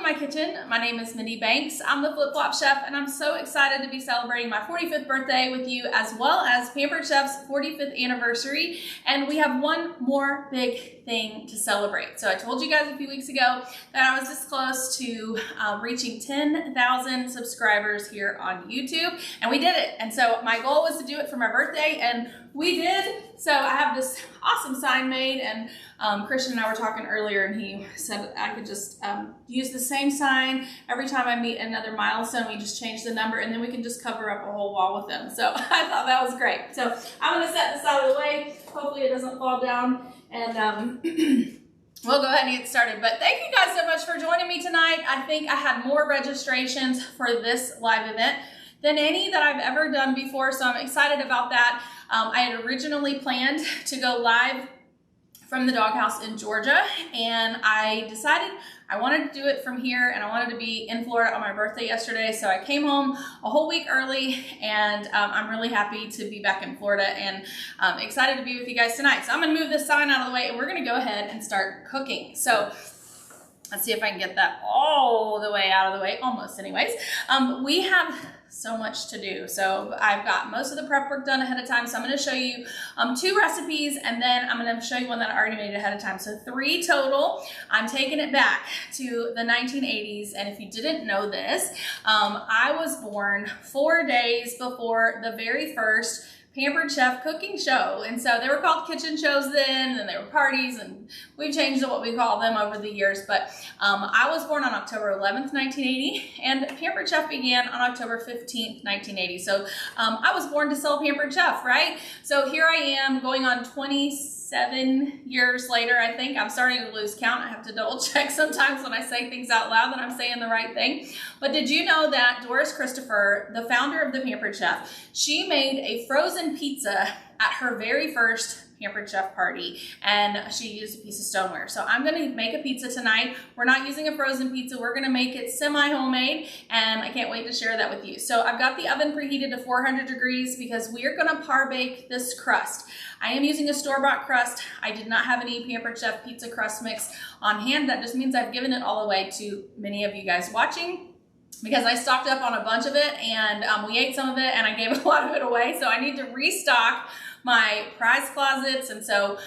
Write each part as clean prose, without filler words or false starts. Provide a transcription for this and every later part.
my kitchen. My name is Mindy Banks. I'm the Flip Flop Chef, and I'm so excited to be celebrating my 45th birthday with you, as well as Pampered Chef's 45th anniversary. And we have one more big thing to celebrate. So I told you guys a few weeks ago that I was this close to reaching 10,000 subscribers here on YouTube, and we did it. And so my goal was to do it for my birthday, and we did. So I have this awesome sign made, and Christian and I were talking earlier, and he said I could just use the same sign every time I meet another milestone. We just change the number, and then we can just cover up a whole wall with them. So I thought that was great. So I'm gonna set this out of the way. Hopefully it doesn't fall down, and we'll go ahead and get started. But thank you guys so much for joining me tonight. I think I had more registrations for this live event than any that I've ever done before, so I'm excited about that. I had originally planned to go live from the doghouse in Georgia, and I decided I wanted to do it from here, and I wanted to be in Florida on my birthday yesterday, so I came home a whole week early, and I'm really happy to be back in Florida, and excited to be with you guys tonight. So I'm gonna move this sign out of the way, and we're gonna go ahead and start cooking. So let's see if I can get that all the way out of the way, almost anyways. We have so much to do. So I've got most of the prep work done ahead of time. So I'm going to show you 2 recipes, and then I'm going to show you one that I already made ahead of time. So 3 total. I'm taking it back to the 1980s. And if you didn't know this, I was born 4 days before the very first Pampered Chef cooking show. And so they were called kitchen shows then, and they were parties, and we've changed to what we call them over the years. But I was born on October 11th, 1980, and Pampered Chef began on October 15th, 1980. So I was born to sell Pampered Chef, right? So here I am going on 27 years later, I think. I'm starting to lose count. I have to double check sometimes when I say things out loud that I'm saying the right thing. But did you know that Doris Christopher, the founder of the Pampered Chef, she made a frozen pizza at her very first Pampered Chef party, and she used a piece of stoneware. So I'm gonna make a pizza tonight. We're not using a frozen pizza. We're gonna make it semi-homemade, and I can't wait to share that with you. So I've got the oven preheated to 400 degrees because we are gonna par bake this crust. I am using a store-bought crust. I did not have any Pampered Chef pizza crust mix on hand. That just means I've given it all away to many of you guys watching, because I stocked up on a bunch of it, and we ate some of it, and I gave a lot of it away. So I need to restock my prize closets. And so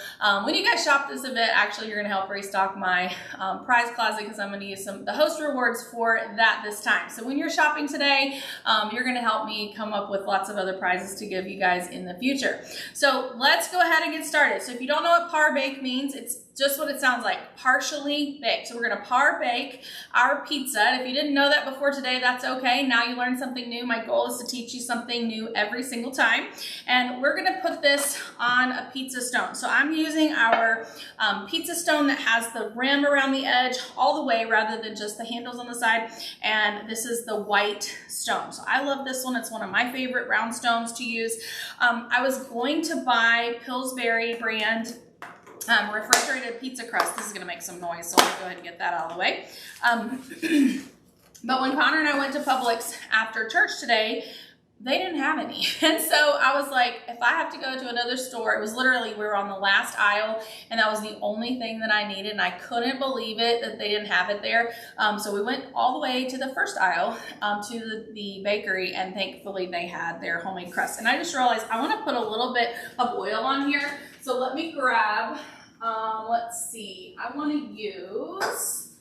when you guys shop this event, actually you're gonna help restock my prize closet, because I'm gonna use the host rewards for that this time. So when you're shopping today, you're gonna help me come up with lots of other prizes to give you guys in the future. So let's go ahead and get started. So if you don't know what par bake means, it's just what it sounds like, partially baked. So we're gonna par bake our pizza. And if you didn't know that before today, that's okay. Now you learned something new. My goal is to teach you something new every single time. And we're gonna put this on a pizza stone. So I'm using our pizza stone that has the rim around the edge all the way, rather than just the handles on the side. And this is the white stone. So I love this one. It's one of my favorite round stones to use. I was going to buy Pillsbury brand refrigerated pizza crust. This is going to make some noise, so I'll go ahead and get that out of the way. But when Connor and I went to Publix after church today, they didn't have any. And so I was like, if I have to go to another store, it was literally, we were on the last aisle, and that was the only thing that I needed, and I couldn't believe it that they didn't have it there. So we went all the way to the first aisle to the bakery, and thankfully they had their homemade crust. And I just realized I want to put a little bit of oil on here. So let me grab, let's see, I want to use,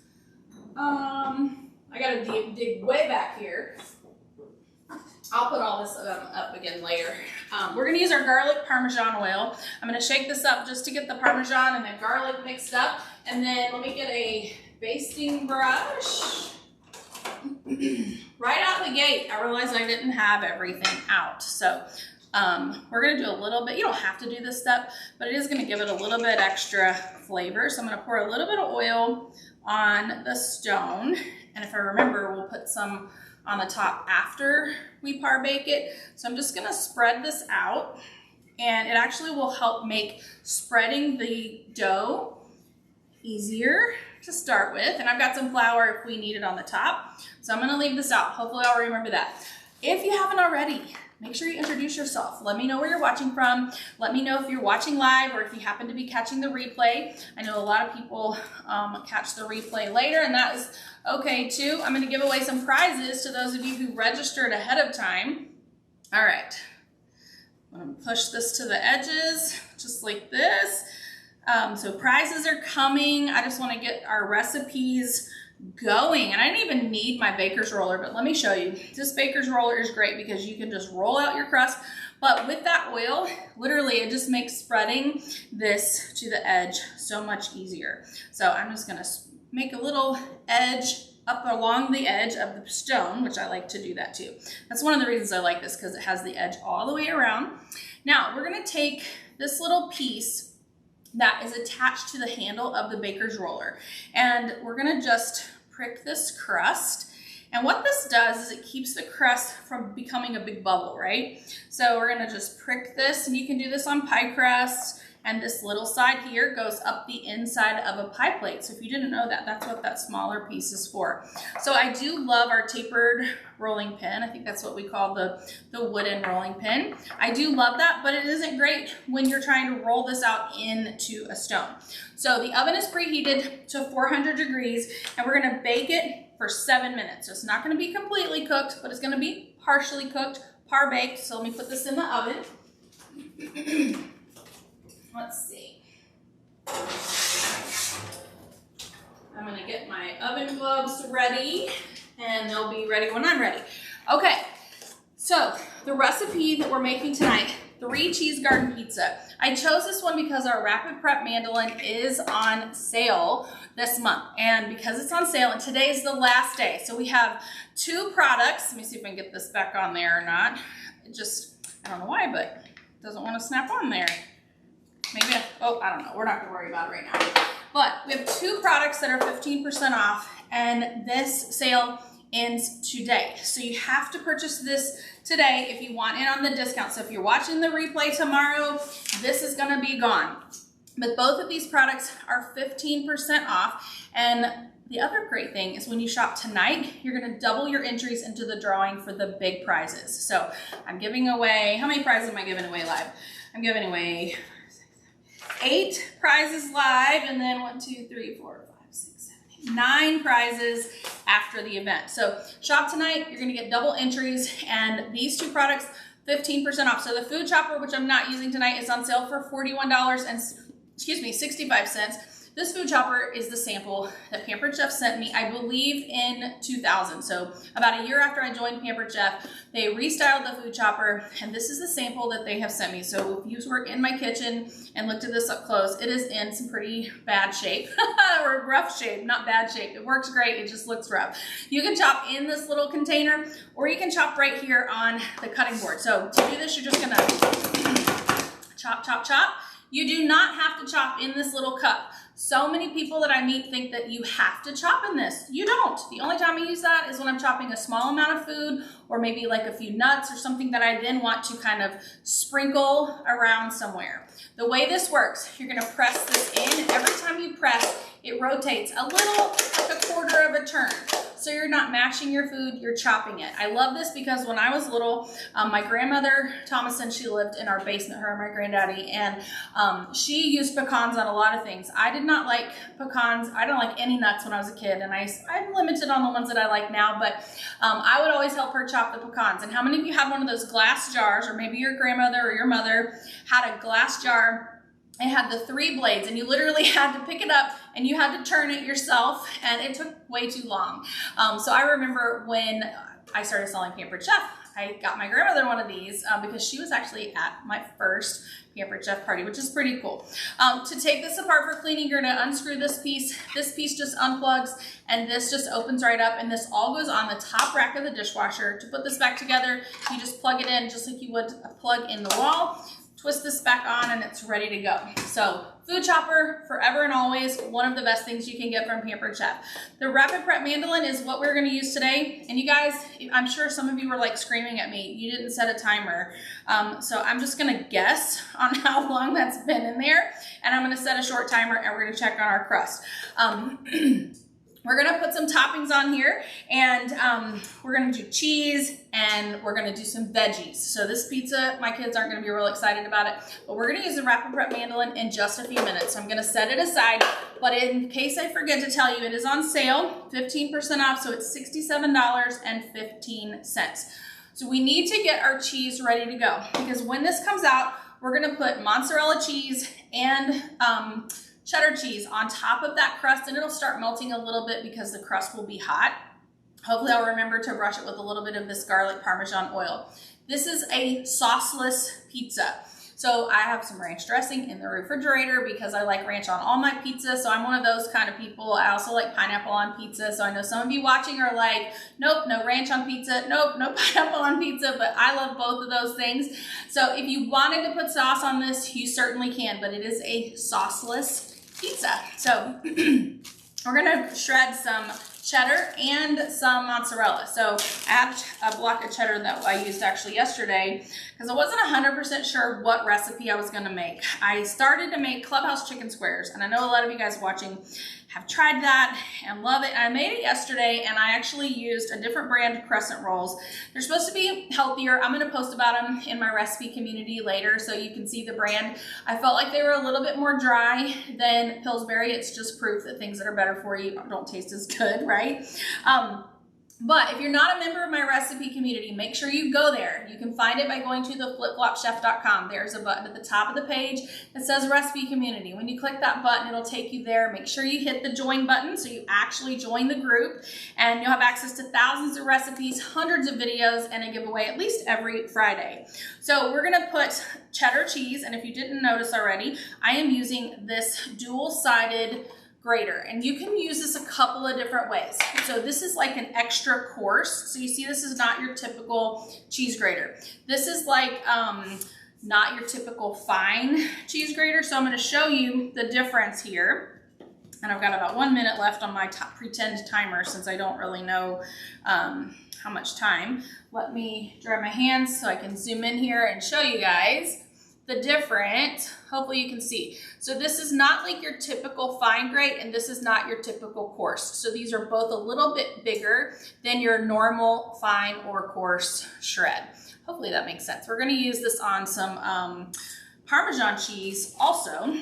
I got to dig way back here. I'll put all this up again later. We're gonna use our garlic Parmesan oil. I'm gonna shake this up just to get the Parmesan and the garlic mixed up. And then let me get a basting brush. Right out the gate, I realized I didn't have everything out. So we're gonna do a little bit. You don't have to do this step, but it is gonna give it a little bit extra flavor. So I'm gonna pour a little bit of oil on the stone. And if I remember, we'll put some on the top after we par bake it. So I'm just gonna spread this out, and it actually will help make spreading the dough easier to start with. And I've got some flour if we need it on the top. So I'm gonna leave this out. Hopefully I'll remember that. If you haven't already, make sure you introduce yourself. Let me know where you're watching from. Let me know if you're watching live or if you happen to be catching the replay. I know a lot of people catch the replay later, and that is okay too. I'm going to give away some prizes to those of you who registered ahead of time. All right. I'm going to push this to the edges just like this. So prizes are coming. I just want to get our recipes going, and I didn't even need my baker's roller, but let me show you. This baker's roller is great because you can just roll out your crust, but with that oil, literally it just makes spreading this to the edge so much easier. So I'm just gonna make a little edge up along the edge of the stone, which I like to do that too. That's one of the reasons I like this, because it has the edge all the way around. Now we're gonna take this little piece that is attached to the handle of the baker's roller, and we're gonna just prick this crust. And what this does is it keeps the crust from becoming a big bubble, right? So we're gonna just prick this, and you can do this on pie crust, and this little side here goes up the inside of a pie plate. So if you didn't know that, that's what that smaller piece is for. So I do love our tapered rolling pin. I think that's what we call the wooden rolling pin. I do love that, but it isn't great when you're trying to roll this out into a stone. So the oven is preheated to 400 degrees, and we're gonna bake it for 7 minutes. So it's not gonna be completely cooked, but it's gonna be partially cooked, par baked. So let me put this in the oven. Let's see. I'm gonna get my oven gloves ready, and they'll be ready when I'm ready. Okay, so the recipe that we're making tonight, 3 cheese garden pizza. I chose this one because our Rapid Prep mandolin is on sale this month, and because it's on sale, and today is the last day. So we have 2 products. Let me see if I can get this back on there or not. It just, I don't know why, but it doesn't want to snap on there. Maybe, I don't know. We're not gonna worry about it right now. But we have 2 products that are 15% off, and this sale ends today. So you have to purchase this today if you want in on the discount. So if you're watching the replay tomorrow, this is gonna be gone. But both of these products are 15% off. And the other great thing is when you shop tonight, you're gonna double your entries into the drawing for the big prizes. So I'm giving away, how many prizes am I giving away live? I'm giving away 8 prizes live, and then 1, 2, 3, 4, 5, 6, 7, 8, 9 prizes after the event. So shop tonight, you're gonna get double entries, and these 2 products, 15% off. So the food chopper, which I'm not using tonight, is on sale for $41 and, 65 cents. This food chopper is the sample that Pampered Chef sent me, I believe in 2000. So about a year after I joined Pampered Chef, they restyled the food chopper, and this is the sample that they have sent me. So if you were in my kitchen and looked at this up close, it is in some pretty bad shape, or rough shape, not bad shape. It works great, it just looks rough. You can chop in this little container, or you can chop right here on the cutting board. So to do this, you're just gonna chop, chop, chop. You do not have to chop in this little cup. So many people that I meet think that you have to chop in this. You don't. The only time I use that is when I'm chopping a small amount of food, or maybe like a few nuts or something that I then want to kind of sprinkle around somewhere. The way this works, you're gonna press this in, and every time you press, it rotates a little, like a quarter of a turn. So you're not mashing your food, you're chopping it. I love this because when I was little, my grandmother, Thomason, she lived in our basement, her and my granddaddy, and she used pecans on a lot of things. I did not like pecans. I don't like any nuts when I was a kid, and I'm limited on the ones that I like now, but I would always help her chop the pecans. And how many of you have one of those glass jars, or maybe your grandmother or your mother had a glass jar? It had the 3 blades, and you literally had to pick it up and you had to turn it yourself, and it took way too long. So I remember when I started selling Pampered Chef, I got my grandmother one of these because she was actually at my first Pampered Chef party, which is pretty cool. To take this apart for cleaning, you're gonna unscrew this piece. This piece just unplugs, and this just opens right up, and this all goes on the top rack of the dishwasher. To put this back together, you just plug it in just like you would a plug in the wall. Twist this back on, and it's ready to go. So food chopper, forever and always, one of the best things you can get from Pampered Chef. The Rapid Prep mandolin is what we're gonna use today. And you guys, I'm sure some of you were like screaming at me. You didn't set a timer. So I'm just gonna guess on how long that's been in there. And I'm gonna set a short timer, and we're gonna check on our crust. we're gonna put some toppings on here, and we're gonna do cheese, and we're gonna do some veggies. So this pizza, my kids aren't gonna be real excited about it, but we're gonna use the Rapid Prep mandolin in just a few minutes. So I'm gonna set it aside, but in case I forget to tell you, it is on sale, 15% off, so it's $67.15. So we need to get our cheese ready to go, because when this comes out, we're gonna put mozzarella cheese and cheddar cheese on top of that crust, and it'll start melting a little bit because the crust will be hot. Hopefully I'll remember to brush it with a little bit of this garlic Parmesan oil. This is a sauceless pizza. So I have some ranch dressing in the refrigerator because I like ranch on all my pizza. So I'm one of those kind of people. I also like pineapple on pizza. So I know some of you watching are like, nope, no ranch on pizza. Nope, no pineapple on pizza. But I love both of those things. So if you wanted to put sauce on this, you certainly can. But it is a sauceless pizza. So we're gonna shred some cheddar and some mozzarella. So I have a block of cheddar that I used actually yesterday because I wasn't 100% sure what recipe I was gonna make. I started to make clubhouse chicken squares, and I know a lot of you guys watching have tried that and love it. I made it yesterday, and I actually used a different brand of crescent rolls. They're supposed to be healthier. I'm gonna post about them in my recipe community later so you can see the brand. I felt like they were a little bit more dry than Pillsbury. It's just proof that things that are better for you don't taste as good, right? But if you're not a member of my recipe community, make sure you go there. You can find it by going to theflipflopchef.com. There's a button at the top of the page that says recipe community. When you click that button, it'll take you there. Make sure you hit the join button so you actually join the group, and you'll have access to thousands of recipes, hundreds of videos, and a giveaway at least every Friday. So we're gonna put cheddar cheese, and if you didn't notice already, I am using this dual-sided grater, and you can use this a couple of different ways. So this is like an extra coarse. So you see, this is not your typical cheese grater. This is like not your typical fine cheese grater. So I'm going to show you the difference here. And I've got about 1 minute left on my pretend timer since I don't really know how much time. Let me dry my hands so I can zoom in here and show you guys the difference. Hopefully you can see. So this is not like your typical fine grate, and this is not your typical coarse. So these are both a little bit bigger than your normal fine or coarse shred. Hopefully that makes sense. We're gonna use this on some Parmesan cheese also,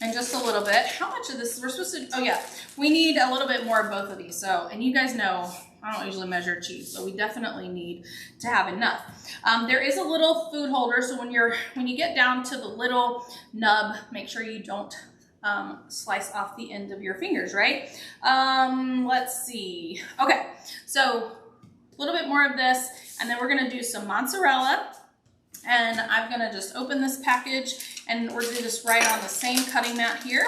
and just a little bit. How much of this, we're supposed to, oh yeah, we need a little bit more of both of these. So, and you guys know, I don't usually measure cheese, so we definitely need to have enough. There is a little food holder, so when you get down to the little nub, make sure you don't slice off the end of your fingers, right? Let's see. Okay, so a little bit more of this, and then we're gonna do some mozzarella, and I'm gonna just open this package, and we're gonna do this right on the same cutting mat here.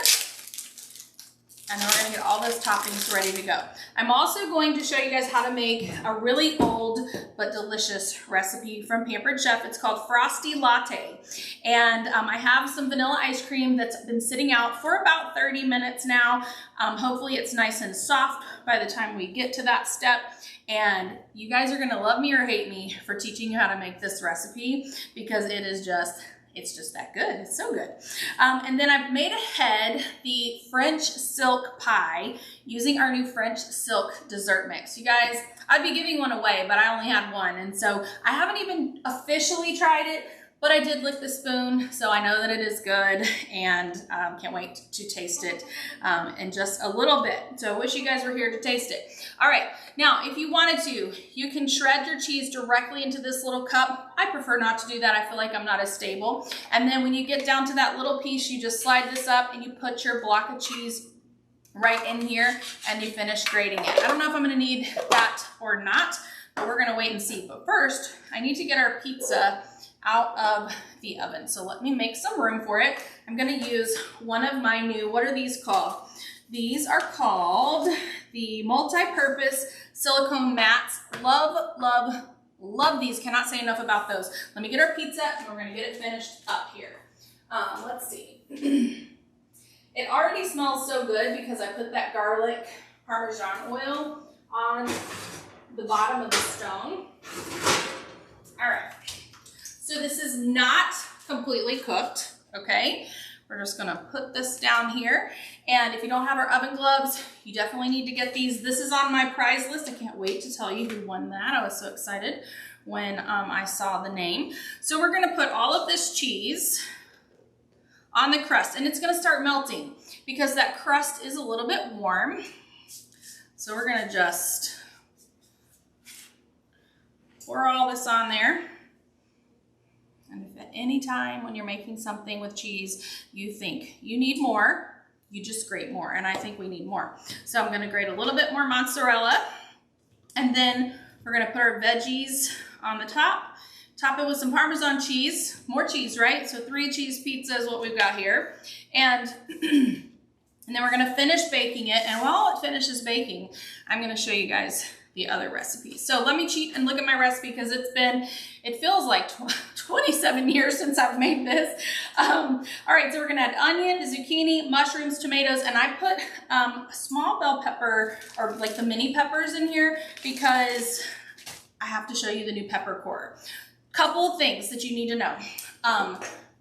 And then we're gonna get all those toppings ready to go. I'm also going to show you guys how to make a really old but delicious recipe from Pampered Chef. It's called Frosty Latte. And I have some vanilla ice cream that's been sitting out for about 30 minutes now. Hopefully it's nice and soft by the time we get to that step. And you guys are gonna love me or hate me for teaching you how to make this recipe, because it is just, it's just that good. It's so good. And then I've made ahead the French silk pie using our new French silk dessert mix. You guys, I'd be giving one away, but I only had one. And so I haven't even officially tried it, but I did lick the spoon, so I know that it is good, and can't wait to taste it in just a little bit. So I wish you guys were here to taste it. All right, now if you wanted to, you can shred your cheese directly into this little cup. I prefer not to do that. I feel like I'm not as stable. And then when you get down to that little piece, you just slide this up and you put your block of cheese right in here, and you finish grating it. I don't know if I'm gonna need that or not, but we're gonna wait and see. But first, I need to get our pizza out of the oven. So let me make some room for it. I'm gonna use one of my new, what are these called? These are called the multi-purpose silicone mats. Love, love, love these. Cannot say enough about those. Let me get our pizza and we're gonna get it finished up here. Let's see. It already smells so good because I put that garlic Parmesan oil on the bottom of the stone. All right. So this is not completely cooked, okay? We're just gonna put this down here. And if you don't have our oven gloves, you definitely need to get these. This is on my prize list. I can't wait to tell you who won that. I was so excited when I saw the name. So we're gonna put all of this cheese on the crust, and it's gonna start melting because that crust is a little bit warm. So we're gonna just pour all this on there. And if at any time when you're making something with cheese, you think you need more, you just grate more. And I think we need more. So I'm gonna grate a little bit more mozzarella. And then we're gonna put our veggies on the top. Top it with some Parmesan cheese, more cheese, right? So 3 cheese pizza is what we've got here. And, and then we're gonna finish baking it. And while it finishes baking, I'm gonna show you guys the other recipe. So let me cheat and look at my recipe because it feels like 27 years since I've made this. All right, so we're gonna add onion, zucchini, mushrooms, tomatoes, and I put a small bell pepper, or like the mini peppers in here because I have to show you the new pepper core. Couple of things that you need to know.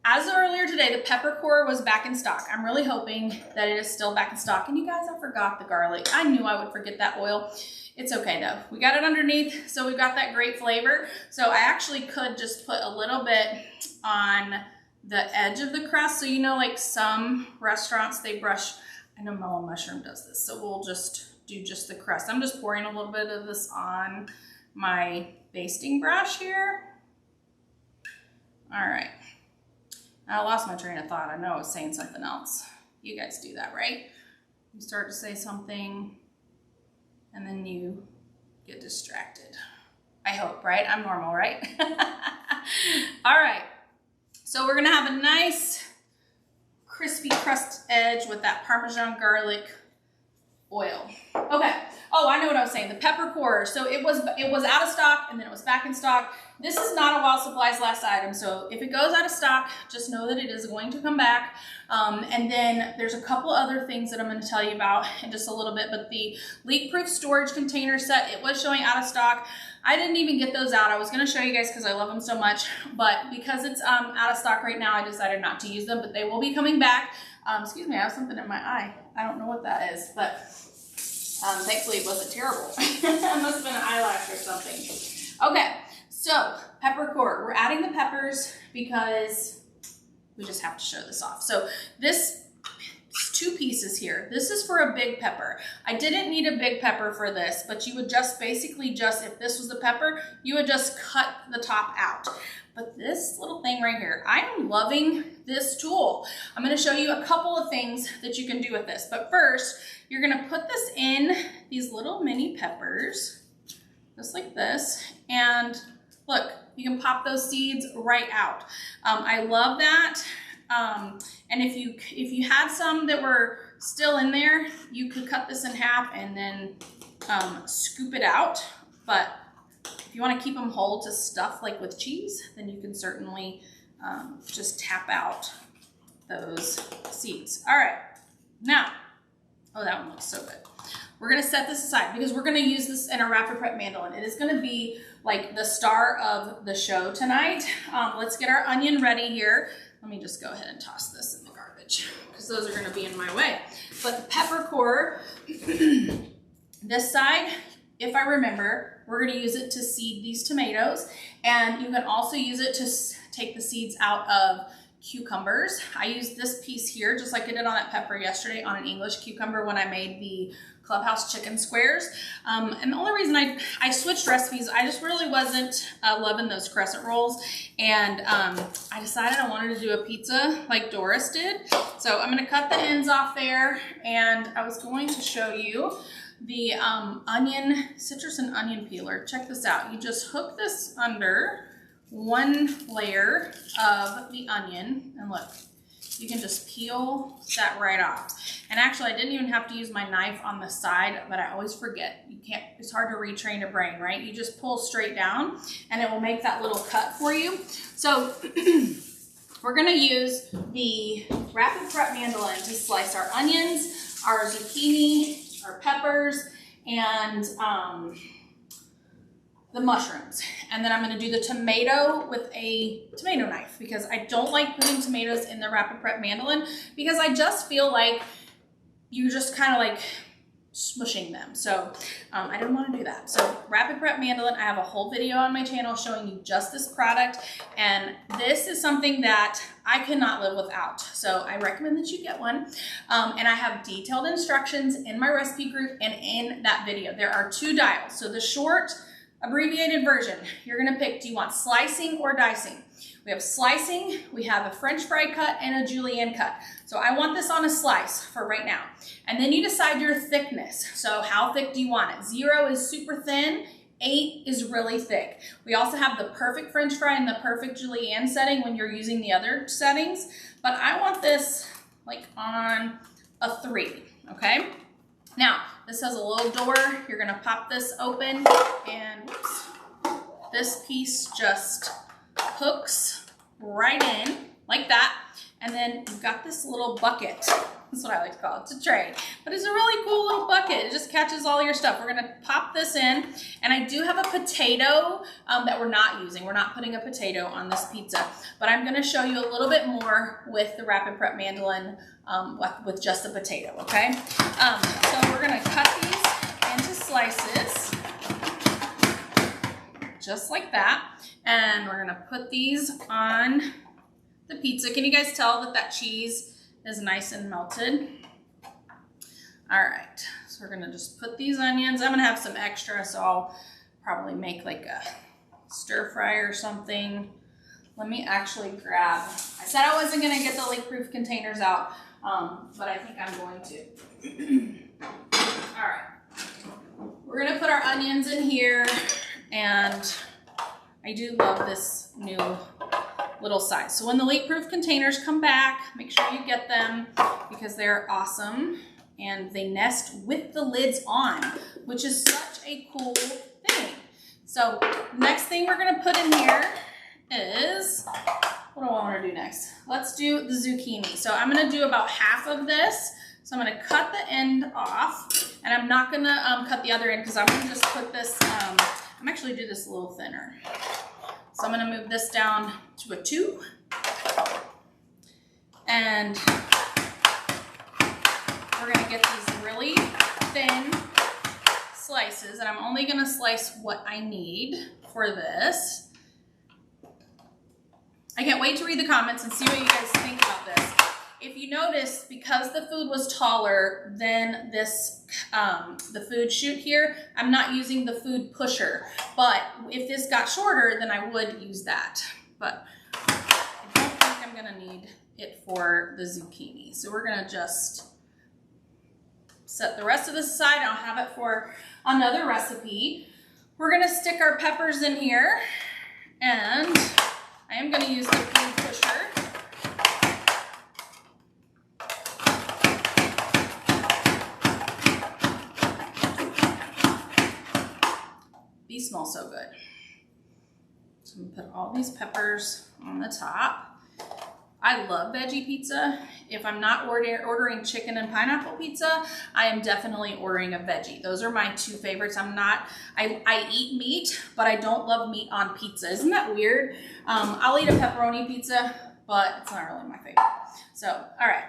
As of earlier today, the pepper core was back in stock. I'm really hoping that it is still back in stock. And you guys, I forgot the garlic. I knew I would forget that oil. It's okay though. We got it underneath, so we've got that great flavor. So I actually could just put a little bit on the edge of the crust. So you know, like some restaurants, they brush, I know Mellow Mushroom does this, so we'll just do just the crust. I'm just pouring a little bit of this on my basting brush here. All right. I lost my train of thought. I know I was saying something else. You guys do that, right? You start to say something and then you get distracted. I hope, right? I'm normal, right? All right. So we're gonna have a nice crispy crust edge with that Parmesan garlic oil. Okay. Oh, I know what I was saying. The pepper core. So it was out of stock and then it was back in stock. This is not a Wild Supplies last item. So if it goes out of stock, just know that it is going to come back. And then there's a couple other things that I'm going to tell you about in just a little bit. But the leak-proof storage container set, it was showing out of stock. I didn't even get those out. I was going to show you guys because I love them so much. But because it's out of stock right now, I decided not to use them. But they will be coming back. Excuse me, I have something in my eye. I don't know what that is, but thankfully it wasn't terrible. It must have been an eyelash or something. Okay, so pepper core. We're adding the peppers because we just have to show this off. So this 2 pieces here. This is for a big pepper. I didn't need a big pepper for this, but you would just basically if this was the pepper, you would just cut the top out. But this little thing right here, I am loving this tool. I'm gonna show you a couple of things that you can do with this. But first, you're gonna put this in these little mini peppers, just like this. And look, you can pop those seeds right out. I love that. And if you had some that were still in there, you could cut this in half and then scoop it out. But if you want to keep them whole to stuff like with cheese, then you can certainly just tap out those seeds. All right, now, oh, that one looks so good. We're gonna set this aside because we're gonna use this in a Rapid Prep mandolin. It is gonna be like the star of the show tonight. Let's get our onion ready here. Let me just go ahead and toss this in the garbage because those are gonna be in my way. But the pepper core, this side, if I remember, we're gonna use it to seed these tomatoes, and you can also use it to take the seeds out of cucumbers. I used this piece here, just like I did on that pepper yesterday, on an English cucumber when I made the Clubhouse chicken squares. And the only reason I switched recipes, I just really wasn't loving those crescent rolls. And I decided I wanted to do a pizza like Doris did. So I'm gonna cut the ends off there, and I was going to show you the citrus and onion peeler. Check this out. You just hook this under one layer of the onion, and look, you can just peel that right off. And actually, I didn't even have to use my knife on the side, but I always forget. You can't, it's hard to retrain your brain, right? You just pull straight down and it will make that little cut for you. So we're gonna use the Rapid Prep mandolin to slice our onions, our zucchini, our peppers, and the mushrooms. And then I'm gonna do the tomato with a tomato knife because I don't like putting tomatoes in the Rapid Prep mandolin because I just feel like you're just kind of like smushing them. So I didn't want to do that. So Rapid Prep mandolin, I have a whole video on my channel showing you just this product. And this is something that I cannot live without. So I recommend that you get one. And I have detailed instructions in my recipe group and in that video. There are 2 dials. So the short abbreviated version, you're gonna pick, do you want slicing or dicing? We have slicing, we have a French fry cut, and a julienne cut. So I want this on a slice for right now. And then you decide your thickness. So how thick do you want it? 0 is super thin, 8 is really thick. We also have the perfect French fry and the perfect julienne setting when you're using the other settings. But I want this like on a 3, okay? Now, this has a little door. You're gonna pop this open and whoops, this piece just hooks right in like that. And then you've got this little bucket. That's what I like to call it. It's a tray, but it's a really cool little bucket. It just catches all your stuff. We're gonna pop this in. And I do have a potato that we're not using. We're not putting a potato on this pizza, but I'm gonna show you a little bit more with the Rapid Prep mandolin with just the potato, okay? So we're gonna cut these into slices, just like that. And we're gonna put these on the pizza. Can you guys tell that that cheese is nice and melted? All right, so we're gonna just put these onions. I'm gonna have some extra, so I'll probably make like a stir fry or something. Let me actually grab, I said I wasn't gonna get the leak-proof containers out, but I think I'm going to. All right, we're gonna put our onions in here, and I do love this new little size. So when the leak-proof containers come back, make sure you get them because they're awesome and they nest with the lids on, which is such a cool thing. So next thing we're gonna put in here is, what do I wanna do next? Let's do the zucchini. So I'm gonna do about half of this. So I'm gonna cut the end off, and I'm not gonna cut the other end because I'm gonna just put this, I'm actually do this a little thinner. So I'm gonna move this down to a 2. And we're gonna get these really thin slices, and I'm only gonna slice what I need for this. I can't wait to read the comments and see what you guys think about this. If you notice, because the food was taller than this, the food chute here, I'm not using the food pusher. But if this got shorter, then I would use that. But I don't think I'm gonna need it for the zucchini. So we're gonna just set the rest of this aside. I'll have it for another recipe. We're gonna stick our peppers in here, and I am gonna use the food pusher. These smell so good. So I'm gonna put all these peppers on the top. I love veggie pizza. If I'm not ordering chicken and pineapple pizza, I am definitely ordering a veggie. Those are my 2 favorites. I eat meat, but I don't love meat on pizza. Isn't that weird? I'll eat a pepperoni pizza, but it's not really my favorite. So, all right.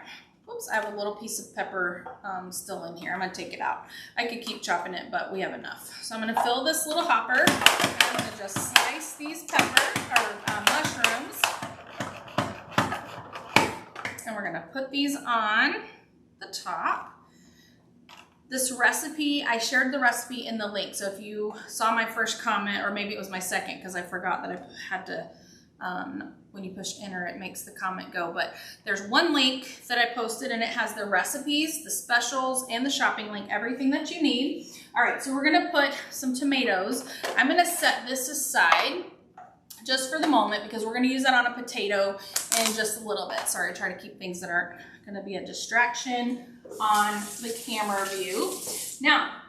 Oops, I have a little piece of pepper still in here. I'm gonna take it out. I could keep chopping it, but we have enough. So I'm gonna fill this little hopper. I'm gonna just slice these mushrooms. And we're gonna put these on the top. This recipe, I shared the recipe in the link. So if you saw my first comment, or maybe it was my second, because I forgot that I had to, when you push enter, it makes the comment go. But there's one link that I posted, and it has the recipes, the specials, and the shopping link, everything that you need. All right, so we're gonna put some tomatoes. I'm gonna set this aside just for the moment because we're gonna use that on a potato in just a little bit. Sorry, I try to keep things that aren't gonna be a distraction on the camera view. Now,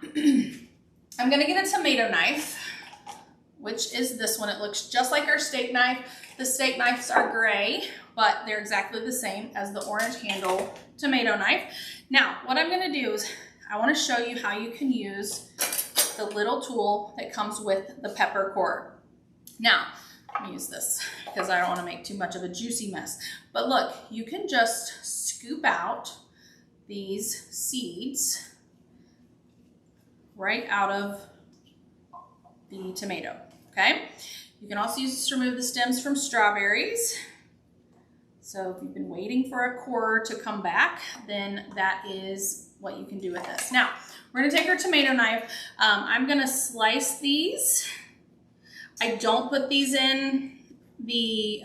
I'm gonna get a tomato knife, which is this one. It looks just like our steak knife. The steak knives are gray, but they're exactly the same as the orange handle tomato knife. Now, what I'm gonna do is I wanna show you how you can use the little tool that comes with the pepper core. Now, let me use this because I don't want to make too much of a juicy mess. But look, you can just scoop out these seeds right out of the tomato, okay? You can also use this to remove the stems from strawberries. So if you've been waiting for a core to come back, then that is what you can do with this. Now, we're gonna take our tomato knife. I'm gonna slice these. I don't put these in the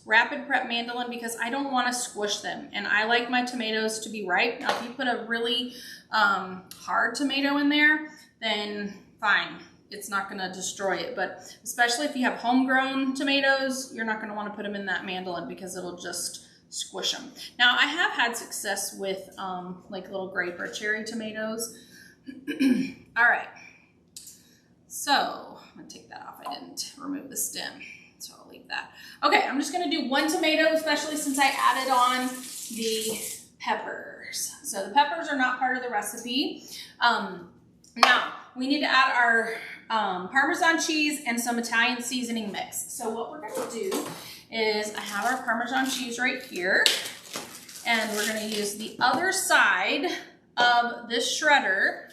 rapid prep mandolin because I don't want to squish them, and I like my tomatoes to be ripe. Now, if you put a really hard tomato in there, then fine, it's not going to destroy it. But especially if you have homegrown tomatoes, you're not going to want to put them in that mandolin because it'll just squish them. Now, I have had success with like little grape or cherry tomatoes. All right, so I'm gonna take that off. I didn't remove the stem, so I'll leave that. Okay, I'm just gonna do one tomato, especially since I added on the peppers. So the peppers are not part of the recipe. Now, we need to add our Parmesan cheese and some Italian seasoning mix. So what we're gonna do is I have our Parmesan cheese right here, and we're gonna use the other side of this shredder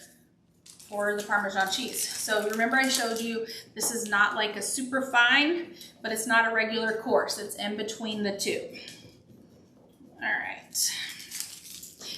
for the Parmesan cheese. So remember I showed you this is not like a super fine, but it's not a regular coarse. It's in between the two. All right.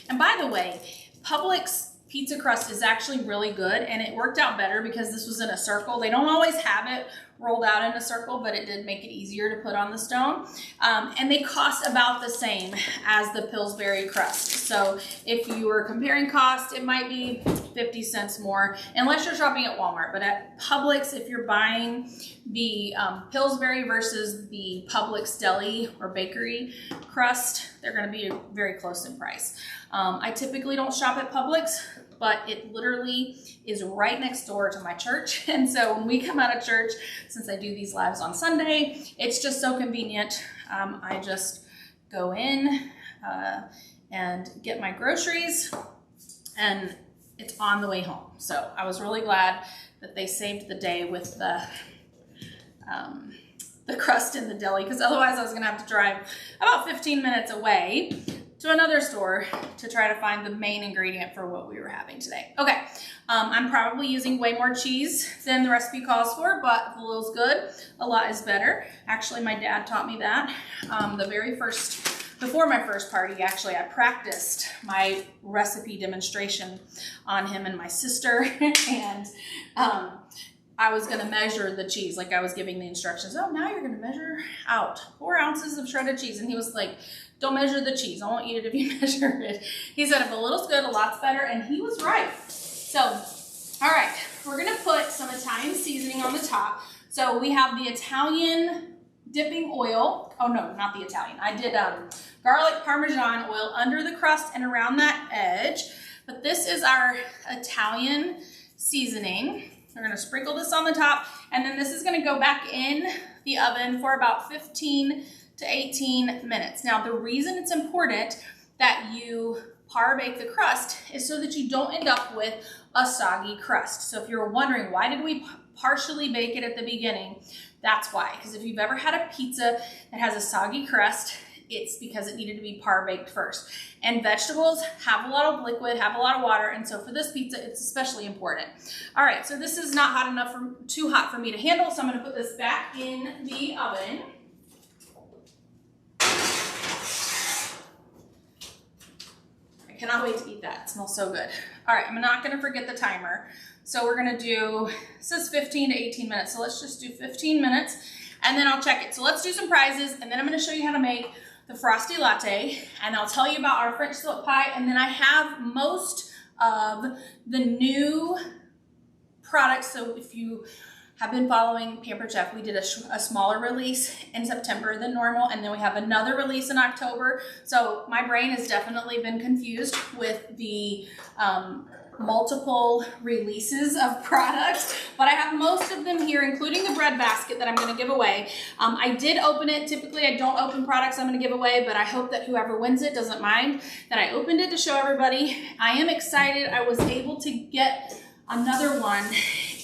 And by the way, Publix pizza crust is actually really good, and it worked out better because this was in a circle. They don't always have it rolled out in a circle, but it did make it easier to put on the stone. And they cost about the same as the Pillsbury crust. So if you were comparing cost, it might be 50 cents more, unless you're shopping at Walmart. But at Publix, if you're buying the Pillsbury versus the Publix deli or bakery crust, they're gonna be very close in price. I typically don't shop at Publix, but it literally is right next door to my church. And so when we come out of church, since I do these lives on Sunday, it's just so convenient. I just go in and get my groceries, and it's on the way home. So I was really glad that they saved the day with the crust in the deli, because otherwise I was gonna have to drive about 15 minutes away to another store to try to find the main ingredient for what we were having today. Okay, I'm probably using way more cheese than the recipe calls for, but if a little's good, a lot is better. Actually, my dad taught me that. Before my first party, actually, I practiced my recipe demonstration on him and my sister, and I was gonna measure the cheese, like I was giving the instructions. Oh, now you're gonna measure out 4 ounces of shredded cheese. And he was like, don't measure the cheese. I want you to be measured it. He said, if a little's good, a lot's better. And he was right. So, all right, we're gonna put some Italian seasoning on the top. So we have the Italian dipping oil. Oh no, not the Italian. I did garlic Parmesan oil under the crust and around that edge. But this is our Italian seasoning. We're gonna sprinkle this on the top, and then this is gonna go back in the oven for about 15 to 18 minutes. Now, the reason it's important that you par bake the crust is so that you don't end up with a soggy crust. So if you're wondering, why did we partially bake it at the beginning? That's why, because if you've ever had a pizza that has a soggy crust, it's because it needed to be par baked first. And vegetables have a lot of liquid, have a lot of water, and so for this pizza, it's especially important. All right, so this is not hot enough, too hot for me to handle, so I'm gonna put this back in the oven. I cannot wait to eat that. It smells so good. All right, I'm not gonna forget the timer. So we're gonna do, it says 15 to 18 minutes, so let's just do 15 minutes, and then I'll check it. So let's do some prizes, and then I'm gonna show you how to make the frosty latte, and I'll tell you about our French silk pie, and then I have most of the new products. So if you have been following Pampered Chef, we did a smaller release in September than normal, and then we have another release in October. So my brain has definitely been confused with the multiple releases of products, but I have most of them here, including the bread basket that I'm going to give away. I did open it. Typically I don't open products I'm going to give away, but I hope that whoever wins it doesn't mind that I opened it to show everybody. I am excited. I was able to get another one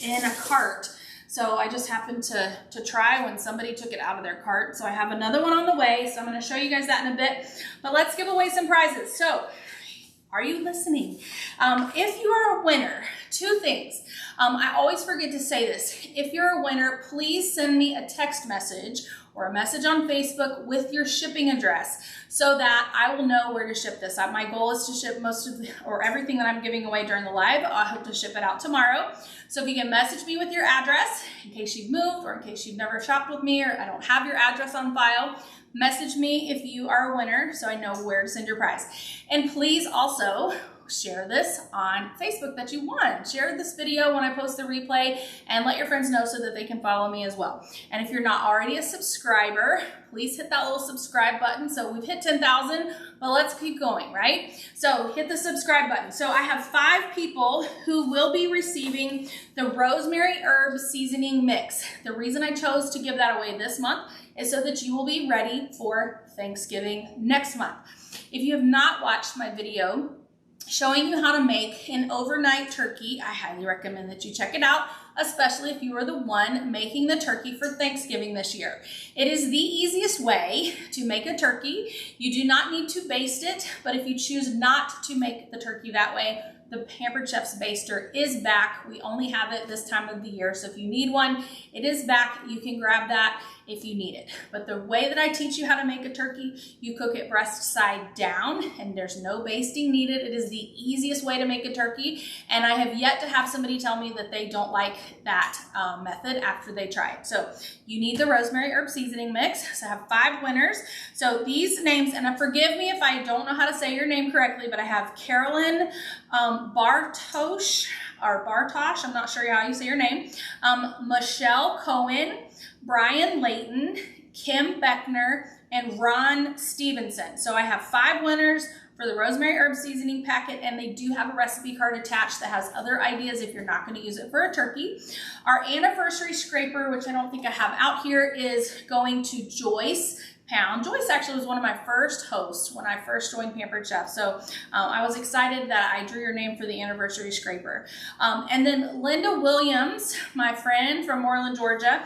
in a cart. So I just happened to try when somebody took it out of their cart. So I have another one on the way. So I'm going to show you guys that in a bit. But let's give away some prizes. So are you listening? If you are a winner, two things. I always forget to say this. If you're a winner, please send me a text message or a message on Facebook with your shipping address so that I will know where to ship this. My goal is to ship everything that I'm giving away during the live. I hope to ship it out tomorrow. So if you can message me with your address in case you've moved or in case you've never shopped with me or I don't have your address on file, message me if you are a winner so I know where to send your prize. And please also share this on Facebook that you won. Share this video when I post the replay and let your friends know so that they can follow me as well. And if you're not already a subscriber, please hit that little subscribe button. So we've hit 10,000, but let's keep going, right? So hit the subscribe button. So I have 5 people who will be receiving the rosemary herb seasoning mix. The reason I chose to give that away this month is so that you will be ready for Thanksgiving next month. If you have not watched my video showing you how to make an overnight turkey, I highly recommend that you check it out, especially if you are the one making the turkey for Thanksgiving this year. It is the easiest way to make a turkey. You do not need to baste it, but if you choose not to make the turkey that way, the Pampered Chef's Baster is back. We only have it this time of the year, so if you need one, it is back. You can grab that if you need it. But the way that I teach you how to make a turkey, you cook it breast side down, and there's no basting needed. It is the easiest way to make a turkey, and I have yet to have somebody tell me that they don't like that method after they try it. So you need the rosemary herb seasoning mix. So I have 5 winners. So these names, and forgive me if I don't know how to say your name correctly, but I have Carolyn Bartosh, I'm not sure how you say your name, Michelle Cohen, Brian Layton, Kim Beckner, and Ron Stevenson. So I have 5 winners for the rosemary herb seasoning packet, and they do have a recipe card attached that has other ideas if you're not going to use it for a turkey. Our anniversary scraper, which I don't think I have out here, is going to Joyce Pound. Joyce actually was one of my first hosts when I first joined Pampered Chef. So I was excited that I drew your name for the anniversary scraper. And then Linda Williams, my friend from Moreland, Georgia,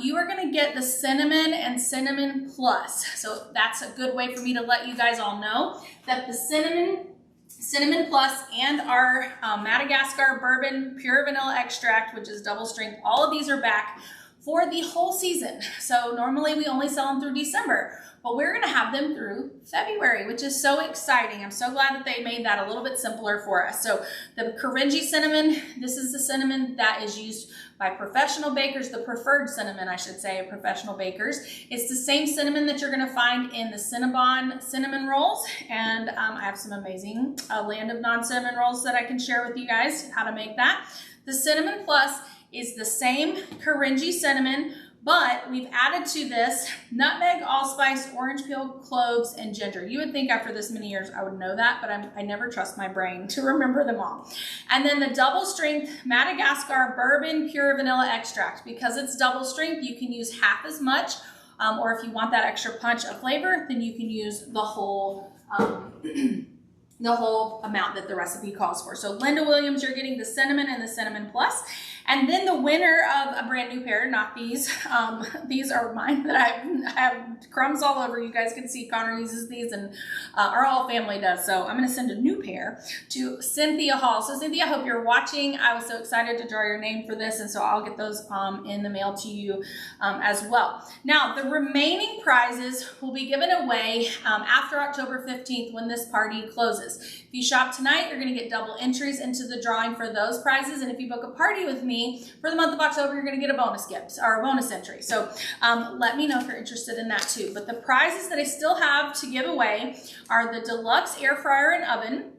you are going to get the cinnamon and cinnamon plus. So that's a good way for me to let you guys all know that the cinnamon plus and our Madagascar bourbon pure vanilla extract, which is double strength, all of these are back for the whole season. So normally we only sell them through December, but we're gonna have them through February, which is so exciting. I'm so glad that they made that a little bit simpler for us. So the Korenji cinnamon, this is the cinnamon that is used by professional bakers, the preferred cinnamon, I should say, professional bakers. It's the same cinnamon that you're gonna find in the Cinnabon cinnamon rolls. And I have some amazing Land of Non-Cinnamon rolls that I can share with you guys how to make that. The Cinnamon Plus is the same Korenji cinnamon, but we've added to this nutmeg, allspice, orange peel, cloves, and ginger. You would think after this many years I would know that, but I never trust my brain to remember them all. And then the double strength Madagascar bourbon pure vanilla extract. Because it's double strength, you can use half as much, or if you want that extra punch of flavor, then you can use the whole amount that the recipe calls for. So Linda Williams, you're getting the cinnamon and the cinnamon plus. And then the winner of a brand new pair, not these, these are mine that I have crumbs all over. You guys can see Connor uses these, and our whole family does. So I'm gonna send a new pair to Cynthia Hall. So Cynthia, I hope you're watching. I was so excited to draw your name for this, and so I'll get those in the mail to you as well. Now, the remaining prizes will be given away after October 15th when this party closes. If you shop tonight, you're gonna get double entries into the drawing for those prizes, and if you book a party with me for the month of October, you're going to get a bonus gift or a bonus entry. So let me know if you're interested in that too. But the prizes that I still have to give away are the deluxe air fryer and oven,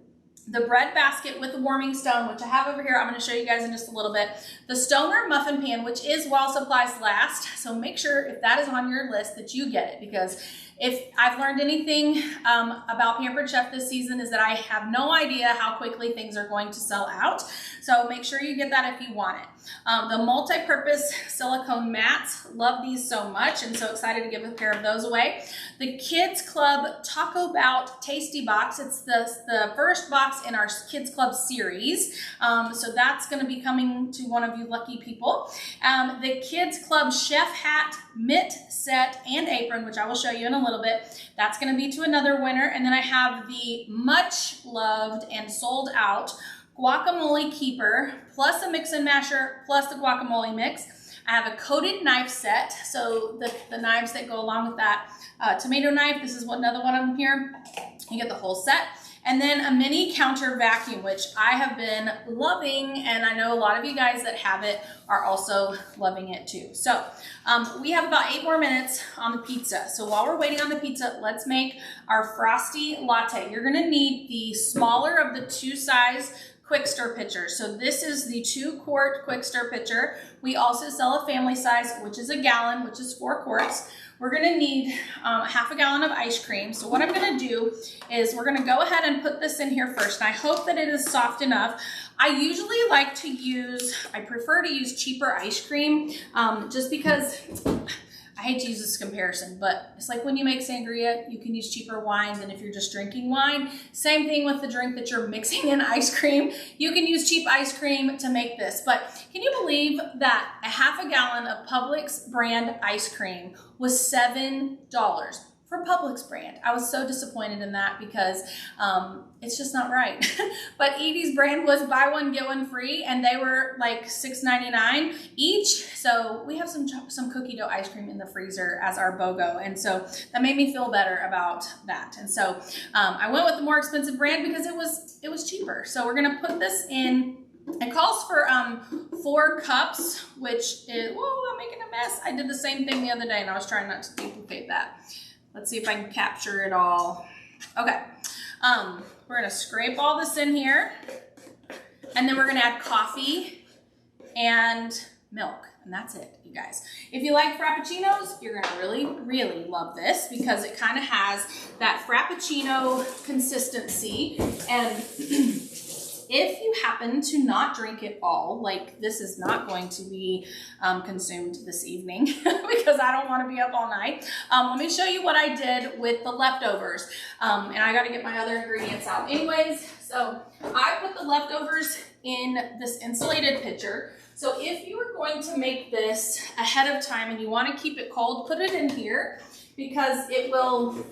the bread basket with the warming stone, which I have over here. I'm going to show you guys in just a little bit. The stoneware muffin pan, which is while supplies last. So make sure if that is on your list that you get it, because If I've learned anything about Pampered Chef this season is that I have no idea how quickly things are going to sell out. So make sure you get that if you want it. The multi-purpose silicone mats, love these so much and so excited to give a pair of those away. The Kids Club Taco Bout Tasty Box, it's the first box in our Kids Club series. So that's gonna be coming to one of you lucky people. The Kids Club Chef Hat, Mitt Set, and Apron, which I will show you in a little bit. That's gonna be to another winner. And then I have the much loved and sold out guacamole keeper, plus a mix and masher, plus the guacamole mix. I have a coated knife set, so the knives that go along with that tomato knife. This is another one of them here. You get the whole set. And then a mini counter vacuum, which I have been loving, and I know a lot of you guys that have it are also loving it too. So we have about 8 more minutes on the pizza. So while we're waiting on the pizza, let's make our frosty latte. You're gonna need the smaller of the 2 size quick stir pitcher. So this is the 2-quart quick stir pitcher. We also sell a family size, which is a gallon, which is 4 quarts. We're gonna need half a gallon of ice cream. So what I'm gonna do is we're gonna go ahead and put this in here first. And I hope that it is soft enough. I usually like to I prefer to use cheaper ice cream just because, I hate to use this comparison, but it's like when you make sangria, you can use cheaper wine than if you're just drinking wine. Same thing with the drink that you're mixing in ice cream. You can use cheap ice cream to make this, but can you believe that a half a gallon of Publix brand ice cream was $7 for Publix brand? I was so disappointed in that because it's just not right. But Edie's brand was buy one, get one free, and they were like $6.99 each. So we have some cookie dough ice cream in the freezer as our BOGO. And so that made me feel better about that. And so I went with the more expensive brand because it was cheaper. So we're gonna put this in. It calls for 4 cups, which is, whoa, I'm making a mess. I did the same thing the other day and I was trying not to duplicate that. Let's see if I can capture it all. Okay, we're gonna scrape all this in here and then we're gonna add coffee and milk, and that's it, you guys. If you like Frappuccinos, you're gonna really, really love this because it kind of has that Frappuccino consistency. And if you happen to not drink it all, like this is not going to be consumed this evening because I don't want to be up all night. Let me show you what I did with the leftovers. And I got to get my other ingredients out anyways. So I put the leftovers in this insulated pitcher. So if you are going to make this ahead of time and you want to keep it cold, put it in here because it will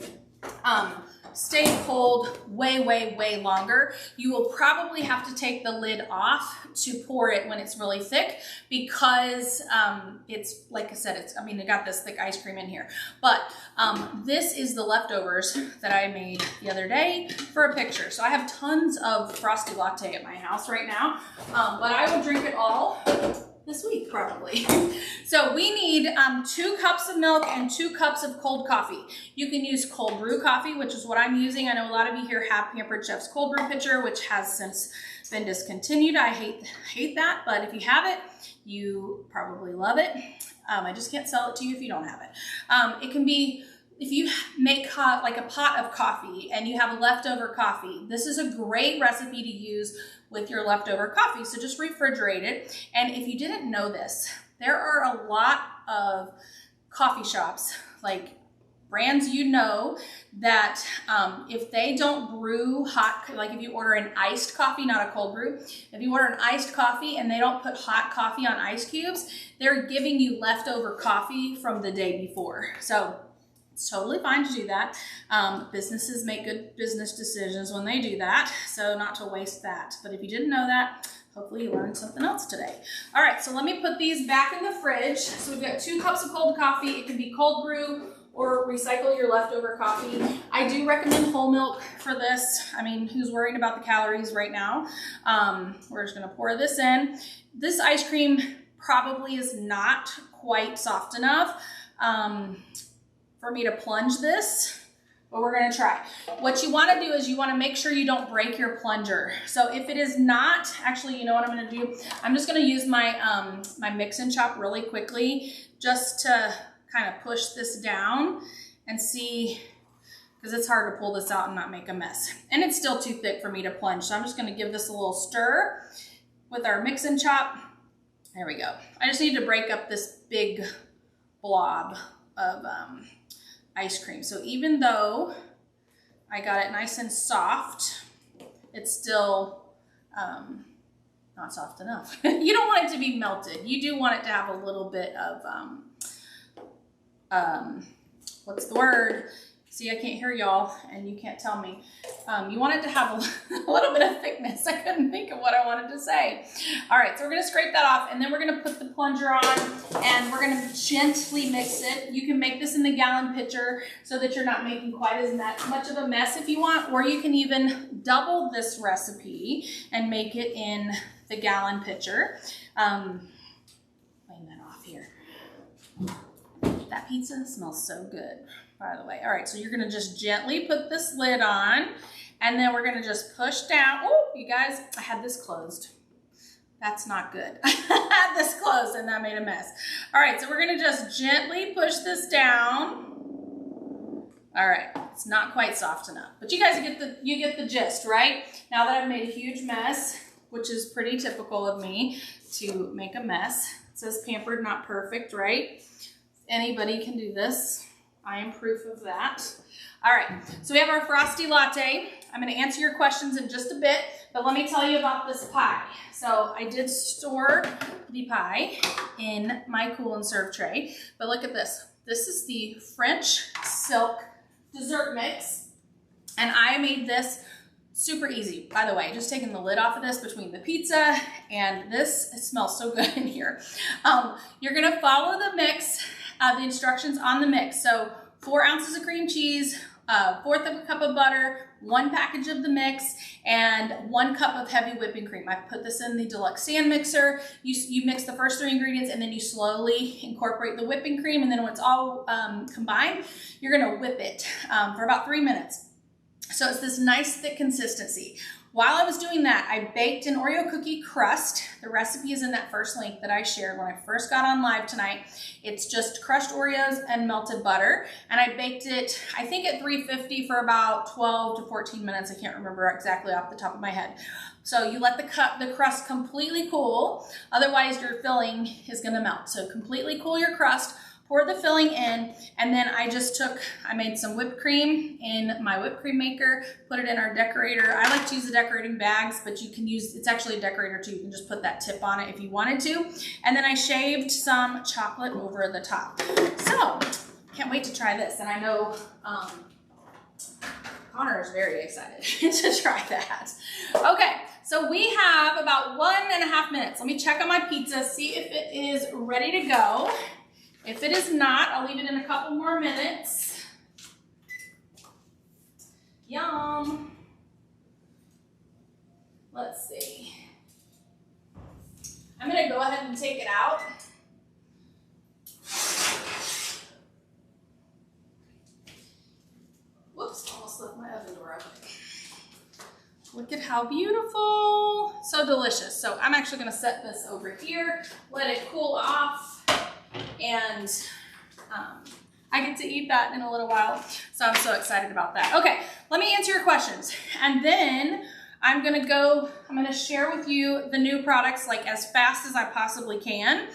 stay cold way, way, way longer. You will probably have to take the lid off to pour it when it's really thick because it's, like I said, I got this thick ice cream in here. But this is the leftovers that I made the other day for a picture. So I have tons of frosty latte at my house right now, but I will drink it all this week probably. So we need 2 cups of milk and 2 cups of cold coffee. You can use cold brew coffee, which is what I'm using. I know a lot of you here have Pampered Chef's cold brew pitcher, which has since been discontinued. I hate that, but if you have it, you probably love it. I just can't sell it to you if you don't have it. It can be, if you make like a pot of coffee and you have leftover coffee, this is a great recipe to use with your leftover coffee. So just refrigerate it. And if you didn't know this, there are a lot of coffee shops, like brands you know, that if they don't brew hot, like if you order an iced coffee, not a cold brew, if you order an iced coffee and they don't put hot coffee on ice cubes, they're giving you leftover coffee from the day before. So it's totally fine to do that. Businesses make good business decisions when they do that, so not to waste that. But if you didn't know that, hopefully you learned something else today. All right, so let me put these back in the fridge. So we've got 2 cups of cold coffee. It can be cold brew or recycle your leftover coffee. I do recommend whole milk for this. I mean, who's worried about the calories right now? We're just gonna pour this in. This ice cream probably is not quite soft enough for me to plunge this, but we're gonna try. What you wanna do is you wanna make sure you don't break your plunger. So if it is not, actually, you know what I'm gonna do? I'm just gonna use my, my mix and chop really quickly just to kind of push this down and see, because it's hard to pull this out and not make a mess. And it's still too thick for me to plunge, so I'm just gonna give this a little stir with our mix and chop. There we go. I just need to break up this big blob of ice cream. So even though I got it nice and soft, it's still not soft enough. You don't want it to be melted. You do want it to have a little bit of, what's the word? See, I can't hear y'all and you can't tell me. You want it to have a little bit of thickness. I couldn't think of what I wanted to say. All right, so we're gonna scrape that off and then we're gonna put the plunger on and we're gonna gently mix it. You can make this in the gallon pitcher so that you're not making quite as much of a mess if you want, or you can even double this recipe and make it in the gallon pitcher. Clean that off here. That pizza smells so good, by the way. All right, so you're gonna just gently put this lid on and then we're gonna just push down. Oh, you guys, I had this closed. That's not good. I had this closed and that made a mess. All right, so we're gonna just gently push this down. All right, it's not quite soft enough, but you guys get the gist, right? Now that I've made a huge mess, which is pretty typical of me to make a mess. It says pampered, not perfect, right? Anybody can do this. I am proof of that. All right, so we have our frosty latte. I'm gonna answer your questions in just a bit, but let me tell you about this pie. So I did store the pie in my cool and serve tray, but look at this. This is the French silk dessert mix, and I made this super easy. By the way, just taking the lid off of this between the pizza and this, it smells so good in here. You're gonna follow the mix, the instructions on the mix. So 4 ounces of cream cheese, 1/4 of a cup of butter, 1 package of the mix, and 1 cup of heavy whipping cream. I put this in the deluxe stand mixer. You mix the first 3 ingredients and then you slowly incorporate the whipping cream, and then when it's all combined, you're gonna whip it for about 3 minutes. So it's this nice thick consistency. While I was doing that, I baked an Oreo cookie crust. The recipe is in that first link that I shared when I first got on live tonight. It's just crushed Oreos and melted butter. And I baked it, I think at 350 for about 12 to 14 minutes. I can't remember exactly off the top of my head. So you let the crust completely cool. Otherwise your filling is gonna melt. So completely cool your crust. Pour the filling in, and then I made some whipped cream in my whipped cream maker, put it in our decorator. I like to use the decorating bags, but you can use, it's actually a decorator too. You can just put that tip on it if you wanted to. And then I shaved some chocolate over the top. So, can't wait to try this. And I know Connor is very excited to try that. Okay, so we have about 1.5 minutes. Let me check on my pizza, see if it is ready to go. If it is not, I'll leave it in a couple more minutes. Yum. Let's see. I'm gonna go ahead and take it out. Whoops, almost left my oven door open. Look at how beautiful. So delicious. So I'm actually gonna set this over here, let it cool off. And I get to eat that in a little while, so I'm so excited about that. Okay, let me answer your questions, and then I'm gonna share with you the new products like as fast as I possibly can,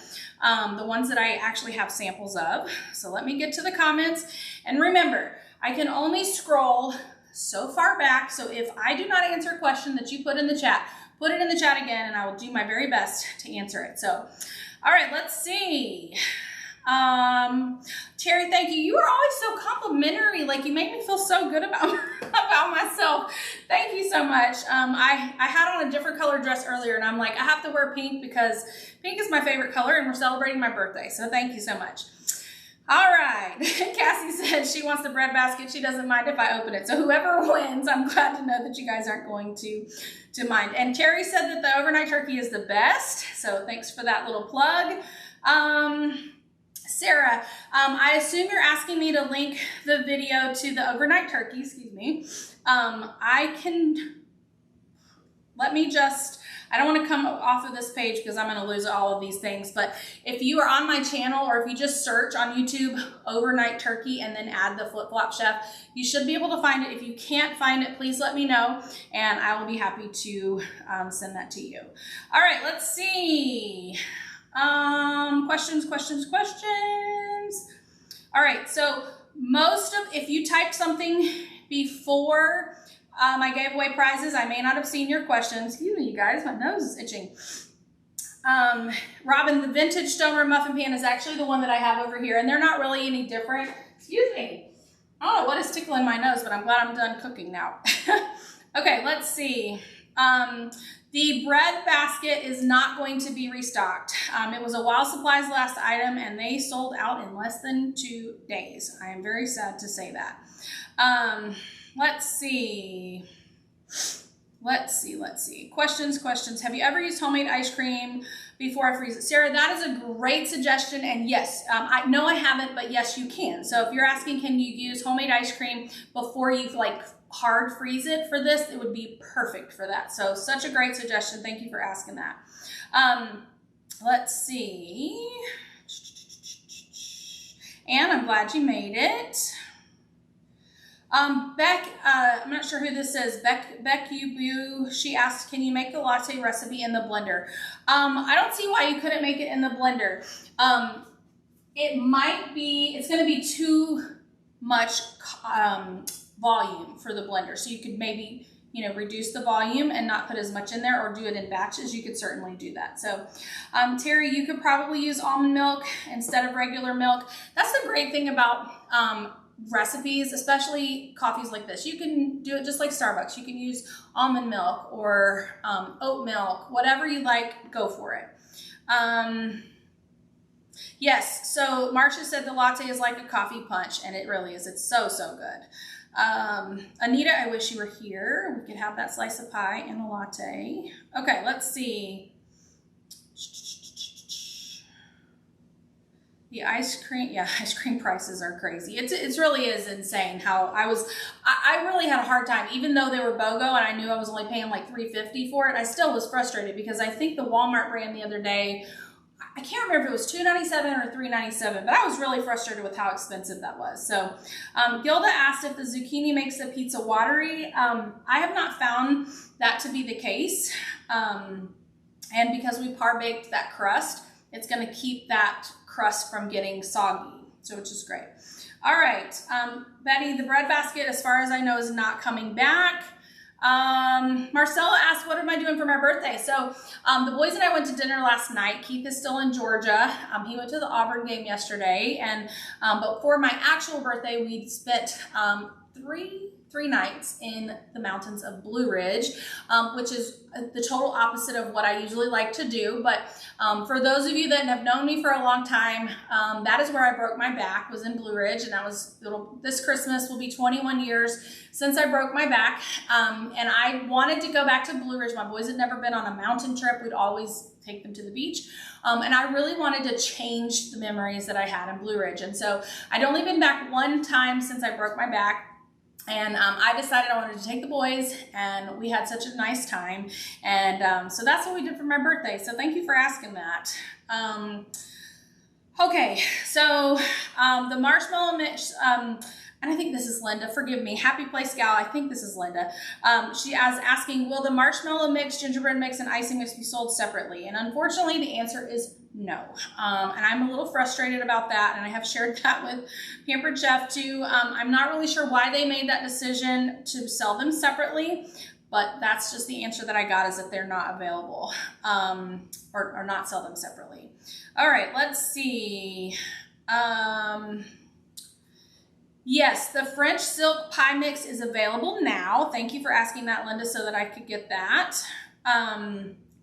the ones that I actually have samples of. So let me get to the comments, and remember, I can only scroll so far back, so if I do not answer a question that you put in the chat, put it in the chat again, and I will do my very best to answer it. So, all right, let's see. Terry, thank you. You are always so complimentary. Like, you make me feel so good about myself. Thank you so much. I had on a different color dress earlier, and I'm like, I have to wear pink because pink is my favorite color, and we're celebrating my birthday. So thank you so much. All right. Cassie said she wants the bread basket. She doesn't mind if I open it. So whoever wins, I'm glad to know that you guys aren't going to mind. And Terry said that the overnight turkey is the best. So thanks for that little plug. Sarah, I assume you're asking me to link the video to the overnight turkey, excuse me. I can let me just, I don't want to come off of this page because I'm going to lose all of these things, but if you are on my channel or if you just search on YouTube overnight turkey and then add the flip-flop chef, you should be able to find it. If you can't find it, please let me know and I will be happy to send that to you. All right, let's see. Questions. All right, so if you typed something before I gave away prizes, I may not have seen your questions. Excuse me, you guys, my nose is itching. Robin, the vintage stoneware muffin pan is actually the one that I have over here, and they're not really any different. Excuse me. I don't know what is tickling my nose, but I'm glad I'm done cooking now. Okay, let's see. The bread basket is not going to be restocked. It was a Wild Supplies last item, and they sold out in less than 2 days. I am very sad to say that. Let's see. Questions. Have you ever used homemade ice cream before I freeze it? Sarah, that is a great suggestion. And yes, I know I haven't, but yes, you can. So if you're asking, can you use homemade ice cream before you like hard freeze it for this, it would be perfect for that. So such a great suggestion. Thank you for asking that. Let's see. Anne, I'm glad you made it. Beck, I'm not sure who this is. Beck You, she asked, can you make the latte recipe in the blender? I don't see why you couldn't make it in the blender. It's going to be too much volume for the blender. So you could maybe, reduce the volume and not put as much in there or do it in batches. You could certainly do that. So, Terry, you could probably use almond milk instead of regular milk. That's the great thing about, recipes, especially coffees like this. You can do it just like Starbucks. You can use almond milk or oat milk, whatever you like, go for it. Yes, so Marcia said the latte is like a coffee punch, and it really is. It's so, so good. Anita, I wish you were here. We could have that slice of pie and a latte. Okay, let's see. The ice cream prices are crazy. It really is insane how I really had a hard time, even though they were BOGO and I knew I was only paying like $3.50 for it. I still was frustrated because I think the Walmart brand the other day, I can't remember if it was $2.97 or $3.97, but I was really frustrated with how expensive that was. So Gilda asked if the zucchini makes the pizza watery. I have not found that to be the case. And because we par baked that crust, it's going to keep that crust from getting soggy, so which is great. All right, Betty, the bread basket, as far as I know, is not coming back. Marcella asked, what am I doing for my birthday? So the boys and I went to dinner last night. Keith is still in Georgia. He went to the Auburn game yesterday, and but for my actual birthday, we spent three nights in the mountains of Blue Ridge, which is the total opposite of what I usually like to do. But for those of you that have known me for a long time, that is where I broke my back, was in Blue Ridge. And that was, this Christmas will be 21 years since I broke my back. And I wanted to go back to Blue Ridge. My boys had never been on a mountain trip. We'd always take them to the beach. And I really wanted to change the memories that I had in Blue Ridge. And so I'd only been back one time since I broke my back. And I decided I wanted to take the boys, and we had such a nice time. And so that's what we did for my birthday. So thank you for asking that. Okay, so the marshmallow mix, and I think this is Linda, forgive me, Happy Place Gal, I think this is Linda. She is asking, will the marshmallow mix, gingerbread mix, and icing mix be sold separately? And unfortunately, the answer is no. And I'm a little frustrated about that, and I have shared that with Pampered Chef too. I'm not really sure why they made that decision to sell them separately, but that's just the answer that I got, is that they're not available, or not sell them separately. All right, let's see. Yes, the French silk pie mix is available now. Thank you for asking that, Linda, so that I could get that.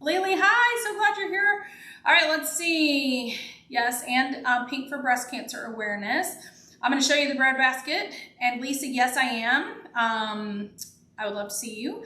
Lily, hi, so glad you're here. All right, let's see. Yes, and Pink for breast cancer awareness. I'm going to show you the bread basket. And Lisa, yes, I am. I would love to see you.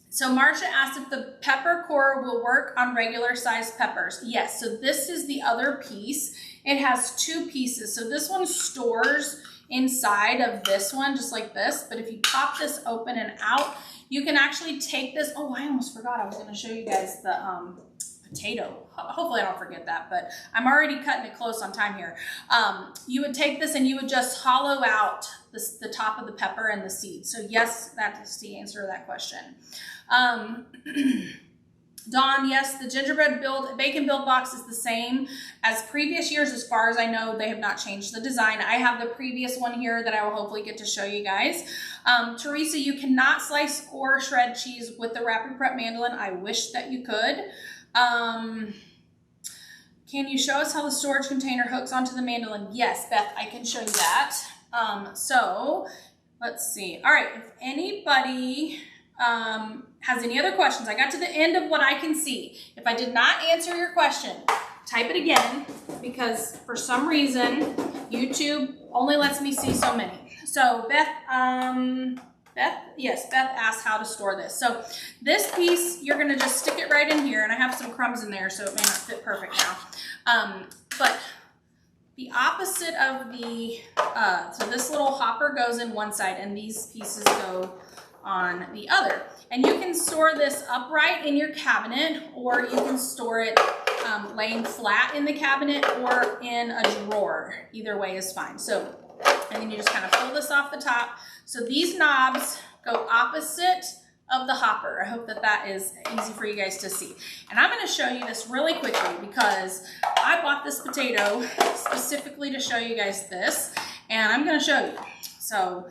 So Marcia asked if the pepper core will work on regular sized peppers. Yes, so this is the other piece. It has two pieces. So this one stores inside of this one, just like this. But if you pop this open and out, You can actually take this. Oh, I almost forgot. I was going to show you guys the potato. Hopefully I don't forget that, but I'm already cutting it close on time here. You would take this and you would just hollow out the top of the pepper and the seeds. So yes, that's the answer to that question. Dawn, yes, the gingerbread bacon build box is the same as previous years. As far as I know, they have not changed the design. I have the previous one here that I will hopefully get to show you guys. Teresa, you cannot slice or shred cheese with the Wrap and Prep mandolin. I wish that you could. Can you show us how the storage container hooks onto the mandolin? Yes, Beth, I can show you that. So let's see. All right, if anybody has any other questions, I got to the end of what I can see. If I did not answer your question, type it again, because for some reason YouTube only lets me see so many. So Beth asked how to store this. So this piece, you're gonna just stick it right in here, and I have some crumbs in there, so it may not fit perfect now. But the opposite of the, so this little hopper goes in one side and these pieces go on the other. And you can store this upright in your cabinet, or you can store it laying flat in the cabinet or in a drawer. Either way is fine. So, and then you just kind of pull this off the top. So these knobs go opposite of the hopper. I hope that that is easy for you guys to see. And I'm going to show you this really quickly because I bought this potato specifically to show you guys this, and I'm going to show you. So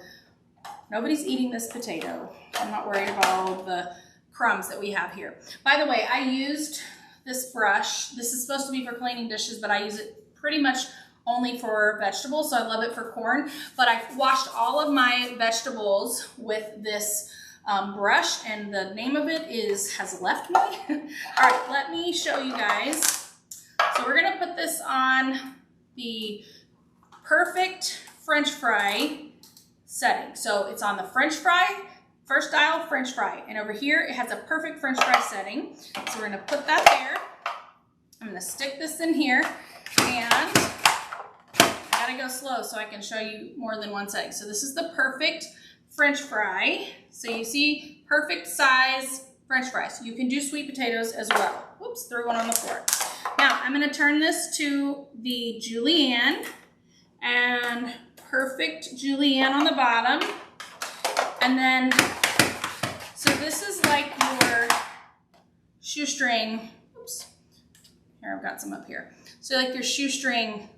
nobody's eating this potato. I'm not worried about all of the crumbs that we have here. By the way, I used this brush. This is supposed to be for cleaning dishes, but I use it pretty much only for vegetables, so I love it for corn. But I washed all of my vegetables with this brush, and the name of it has left me. All right, let me show you guys. So we're gonna put this on the perfect French fry setting. So it's on the French fry, first dial French fry, and over here it has a perfect French fry setting. So we're gonna put that there. I'm gonna stick this in here, and I gotta go slow so I can show you more than one setting. So this is the perfect French fry. So you see perfect size French fries. You can do sweet potatoes as well. Whoops, threw one on the floor. Now I'm gonna turn this to the julienne, and perfect julienne on the bottom. And then, so this is like your shoestring, oops, here I've got some up here. So like your shoestring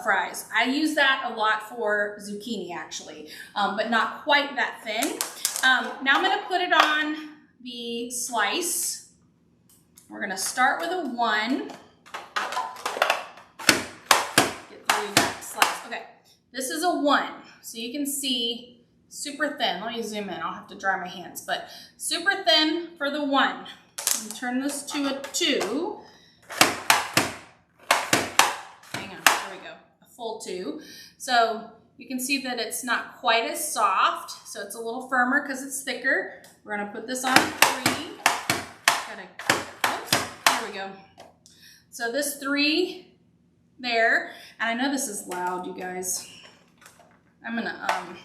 fries. I use that a lot for zucchini actually, but not quite that thin. Now I'm gonna put it on the slice. We're gonna start with a 1. Get through that slice. Okay, this is a 1. So you can see super thin. Let me zoom in, I'll have to dry my hands, but super thin for the 1. And turn this to a 2. Full 2. So you can see that it's not quite as soft, so it's a little firmer because it's thicker. We're gonna put this on 3. Oops, there we go. So this 3 there, and I know this is loud, you guys. I'm gonna,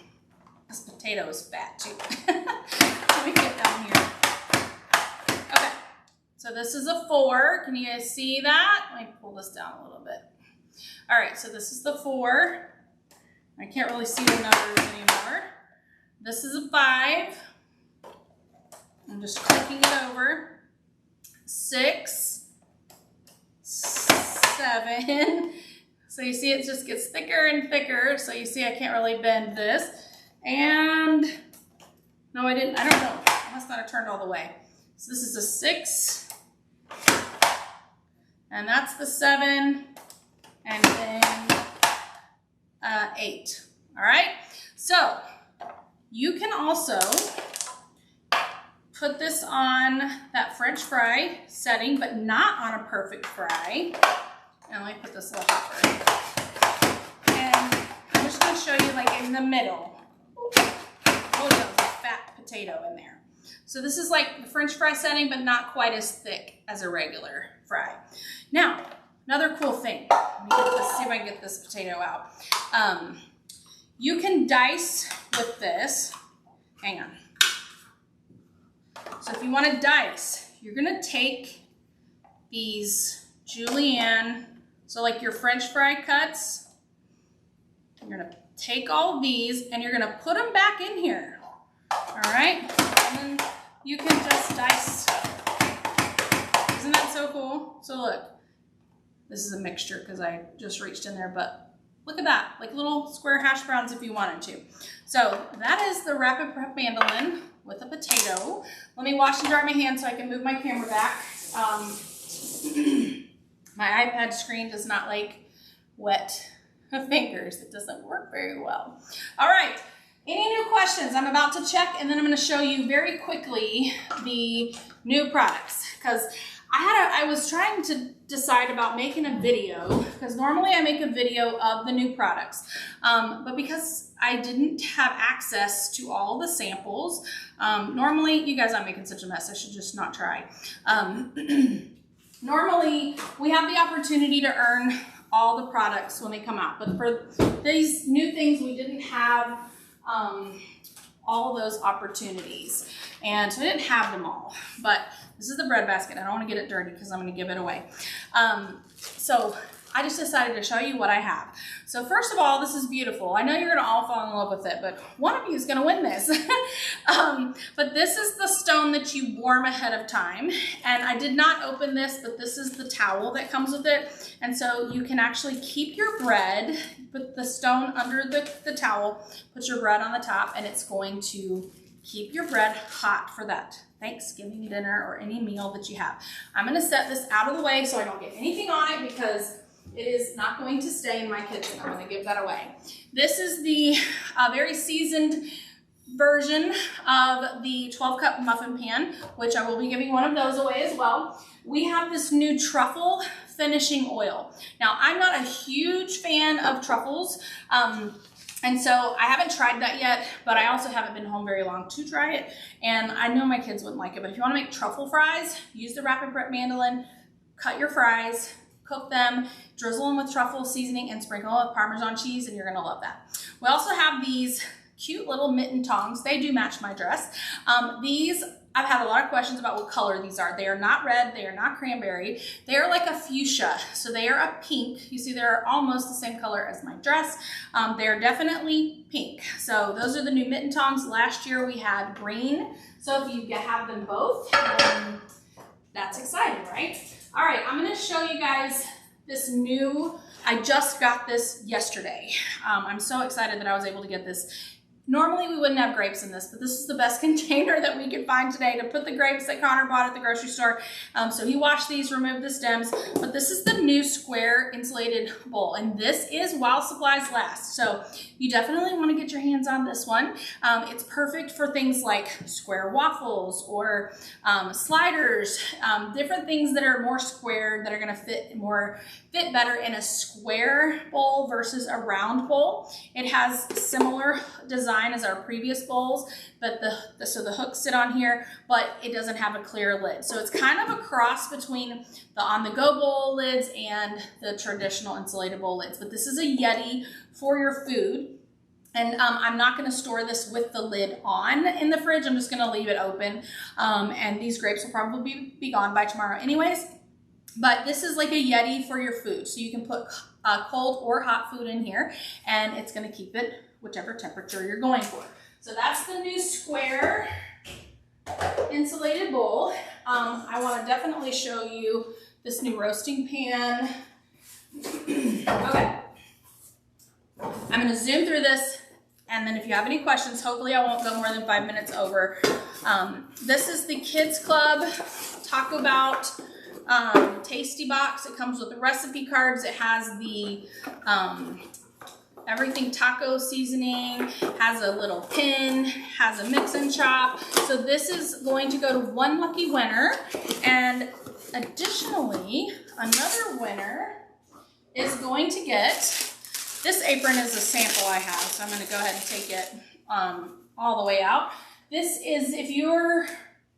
this potato is fat too. Let me get down here. Okay, so this is a 4. Can you guys see that? Let me pull this down a little bit. All right, so this is the 4. I can't really see the numbers anymore. This is a 5. I'm just clicking it over. 6, 7. So you see it just gets thicker and thicker. So you see I can't really bend this. And no, I didn't. I don't know. I must not have turned all the way. So this is a 6. And that's the 7. And then 8. All right, so you can also put this on that French fry setting, but not on a perfect fry. And let me put this little hopper. And I'm just gonna show you like in the middle. Oh, there's a fat potato in there. So this is like the French fry setting, but not quite as thick as a regular fry. Now, another cool thing, let me get this, see if I can get this potato out. You can dice with this, hang on. So if you want to dice, you're gonna take these julienne, so like your French fry cuts, you're gonna take all of these and you're gonna put them back in here. All right, and then you can just dice. Isn't that so cool? So look, this is a mixture because I just reached in there, but look at that, like little square hash browns if you wanted to. So that is the Rapid Prep mandolin with a potato. Let me wash and dry my hands so I can move my camera back. My iPad screen does not like wet fingers. It doesn't work very well. All right, any new questions? I'm about to check and then I'm gonna show you very quickly the new products because I was trying to decide about making a video because normally I make a video of the new products, but because I didn't have access to all the samples, normally, you guys, I'm making such a mess, I should just not try. Normally, we have the opportunity to earn all the products when they come out, but for these new things, we didn't have all those opportunities, and so I didn't have them all, but this is the bread basket. I don't want to get it dirty because I'm going to give it away. So I just decided to show you what I have. So first of all, this is beautiful. I know you're going to all fall in love with it, but one of you is going to win this. But this is the stone that you warm ahead of time. And I did not open this, but this is the towel that comes with it. And so you can actually keep your bread, put the stone under the towel, put your bread on the top, and it's going to keep your bread hot for that Thanksgiving dinner or any meal that you have. I'm going to set this out of the way so I don't get anything on it because it is not going to stay in my kitchen. I'm going to give that away. This is the very seasoned version of the 12-cup muffin pan, which I will be giving one of those away as well. We have this new truffle finishing oil. Now, I'm not a huge fan of truffles, and so I haven't tried that yet, but I also haven't been home very long to try it, and I know my kids wouldn't like it, but if you want to make truffle fries, use the Rapid Prep mandolin, cut your fries, cook them, drizzle them with truffle seasoning, and sprinkle them with Parmesan cheese, and you're gonna love that. We also have these cute little mitten tongs. They do match my dress. These, I've had a lot of questions about what color these are. They are not red, they are not cranberry. They are like a fuchsia, so they are a pink. You see they're almost the same color as my dress. They're definitely pink. So those are the new mitten tongs. Last year we had green, so if you have them both, that's exciting, right? All right, I'm gonna show you guys this new, I just got this yesterday. I'm so excited that I was able to get this. Normally we wouldn't have grapes in this, but this is the best container that we could find today to put the grapes that Connor bought at the grocery store. So he washed these, removed the stems, but this is the new square insulated bowl, and this is while supplies last. So you definitely want to get your hands on this one. It's perfect for things like square waffles or sliders, different things that are more squared that are going to fit better in a square bowl versus a round bowl. It has similar design as our previous bowls, but so the hooks sit on here, but it doesn't have a clear lid. So it's kind of a cross between the on-the-go bowl lids and the traditional insulated bowl lids. But this is a Yeti for your food. And I'm not going to store this with the lid on in the fridge. I'm just going to leave it open. And these grapes will probably be gone by tomorrow anyways. But this is like a Yeti for your food. So you can put cold or hot food in here, and it's going to keep it whichever temperature you're going for. So that's the new square insulated bowl. I want to definitely show you this new roasting pan. Okay. I'm going to zoom through this, and then if you have any questions, hopefully I won't go more than 5 minutes over. This is the Kids Club Taco Bout Tasty Box. It comes with the recipe cards. It has the everything taco seasoning, has a little pin, has a mix and chop. So this is going to go to one lucky winner. And additionally, another winner is going to get, this apron is a sample I have, so I'm going to go ahead and take it all the way out. This is,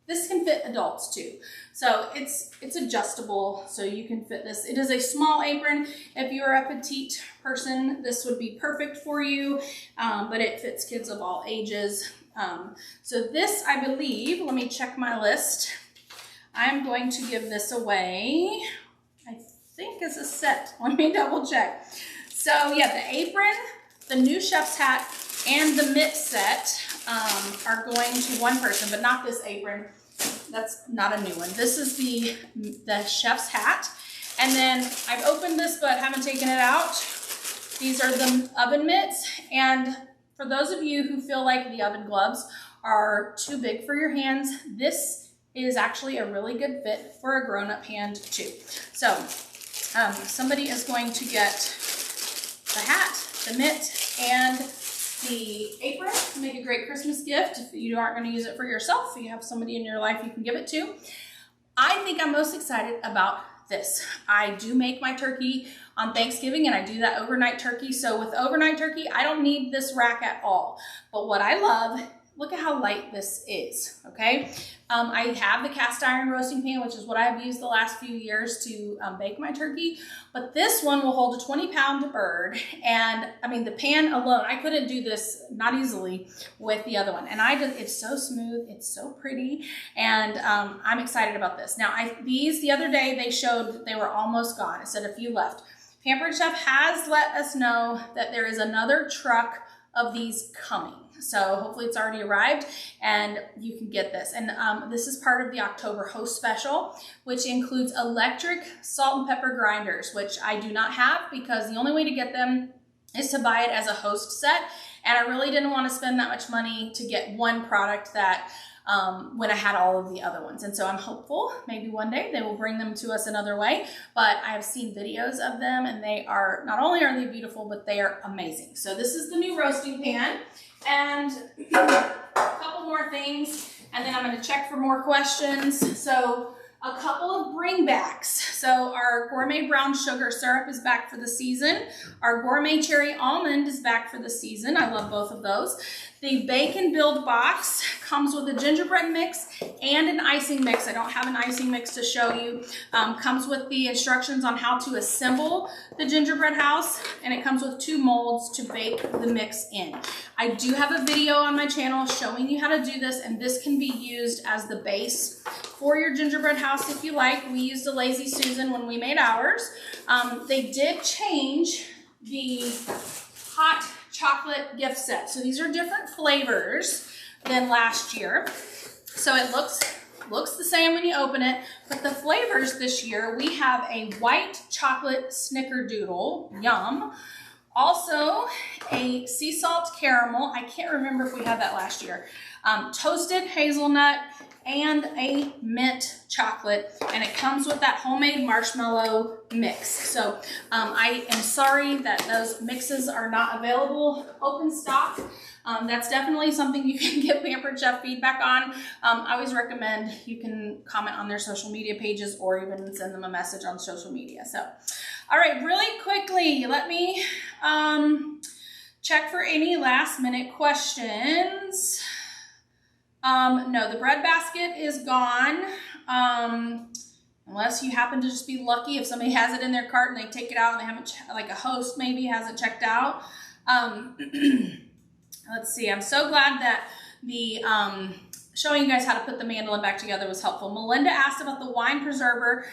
this can fit adults too. So it's adjustable, so you can fit this. It is a small apron. If you're a petite person, this would be perfect for you, but it fits kids of all ages. So this, I believe, let me check my list. I'm going to give this away. I think it's a set. Let me double check. So yeah, the apron, the new chef's hat, and the mitt set are going to one person, but not this apron. That's not a new one. This is the chef's hat. And then I've opened this, but haven't taken it out. These are the oven mitts. And for those of you who feel like the oven gloves are too big for your hands, this is actually a really good fit for a grown-up hand too. So somebody is going to get the hat, the mitt, and the apron to make a great Christmas gift. If you aren't going to use it for yourself, if you have somebody in your life you can give it to. I think I'm most excited about this. I do make my turkey on Thanksgiving, and I do that overnight turkey. So with overnight turkey, I don't need this rack at all. But what I love, look at how light this is, okay? I have the cast iron roasting pan, which is what I've used the last few years to bake my turkey. But this one will hold a 20-pound bird. And I mean, the pan alone, I couldn't do this, not easily, with the other one. And it's so smooth, it's so pretty. And I'm excited about this. Now, these, the other day, they showed they were almost gone. It said a few left. Pampered Chef has let us know that there is another truck of these coming. So hopefully it's already arrived and you can get this. And this is part of the October host special, which includes electric salt and pepper grinders, which I do not have because the only way to get them is to buy it as a host set. And I really didn't want to spend that much money to get one product that when I had all of the other ones. And so I'm hopeful maybe one day they will bring them to us another way, but I have seen videos of them and they are, not only are they beautiful, but they are amazing. So this is the new roasting pan. And a couple more things, and then I'm going to check for more questions. So a couple of bringbacks. So our gourmet brown sugar syrup is back for the season. Our gourmet cherry almond is back for the season. I love both of those. The bacon build box comes with a gingerbread mix and an icing mix. I don't have an icing mix to show you. Comes with the instructions on how to assemble the gingerbread house, and it comes with 2 molds to bake the mix in. I do have a video on my channel showing you how to do this, and this can be used as the base for your gingerbread house if you like. We used a Lazy Susan when we made ours. They did change the hot chocolate gift set. So these are different flavors than last year. So it looks the same when you open it, but the flavors this year, we have a white chocolate snickerdoodle, yum. Also a sea salt caramel, I can't remember if we had that last year. Toasted hazelnut and a mint chocolate, and it comes with that homemade marshmallow mix. So I am sorry that those mixes are not available open stock. That's definitely something you can give Pampered Chef feedback on. I always recommend you can comment on their social media pages or even send them a message on social media. So, all right, really quickly, let me check for any last minute questions. No, the bread basket is gone. Unless you happen to just be lucky if somebody has it in their cart and they take it out and they haven't, like a host maybe hasn't checked out. Let's see, I'm so glad that the showing you guys how to put the mandolin back together was helpful. Melinda asked about the wine preserver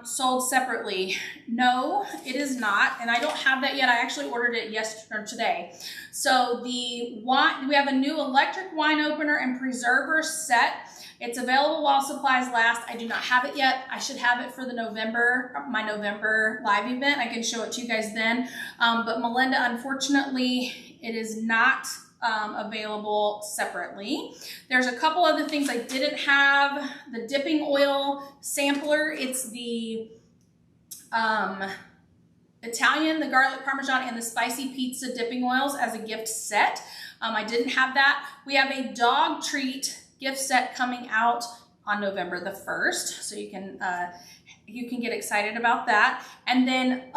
sold separately. No, it is not, and I don't have that yet. I actually ordered it yesterday or today. So we have a new electric wine opener and preserver set. It's available while supplies last. I do not have it yet. I should have it for the my November live event. I can show it to you guys then. But Melinda, unfortunately, it is not available separately. There's a couple other things I didn't have. The dipping oil sampler. It's the Italian, the garlic parmesan, and the spicy pizza dipping oils as a gift set. I didn't have that. We have a dog treat gift set coming out on November the 1st, so you can get excited about that. And then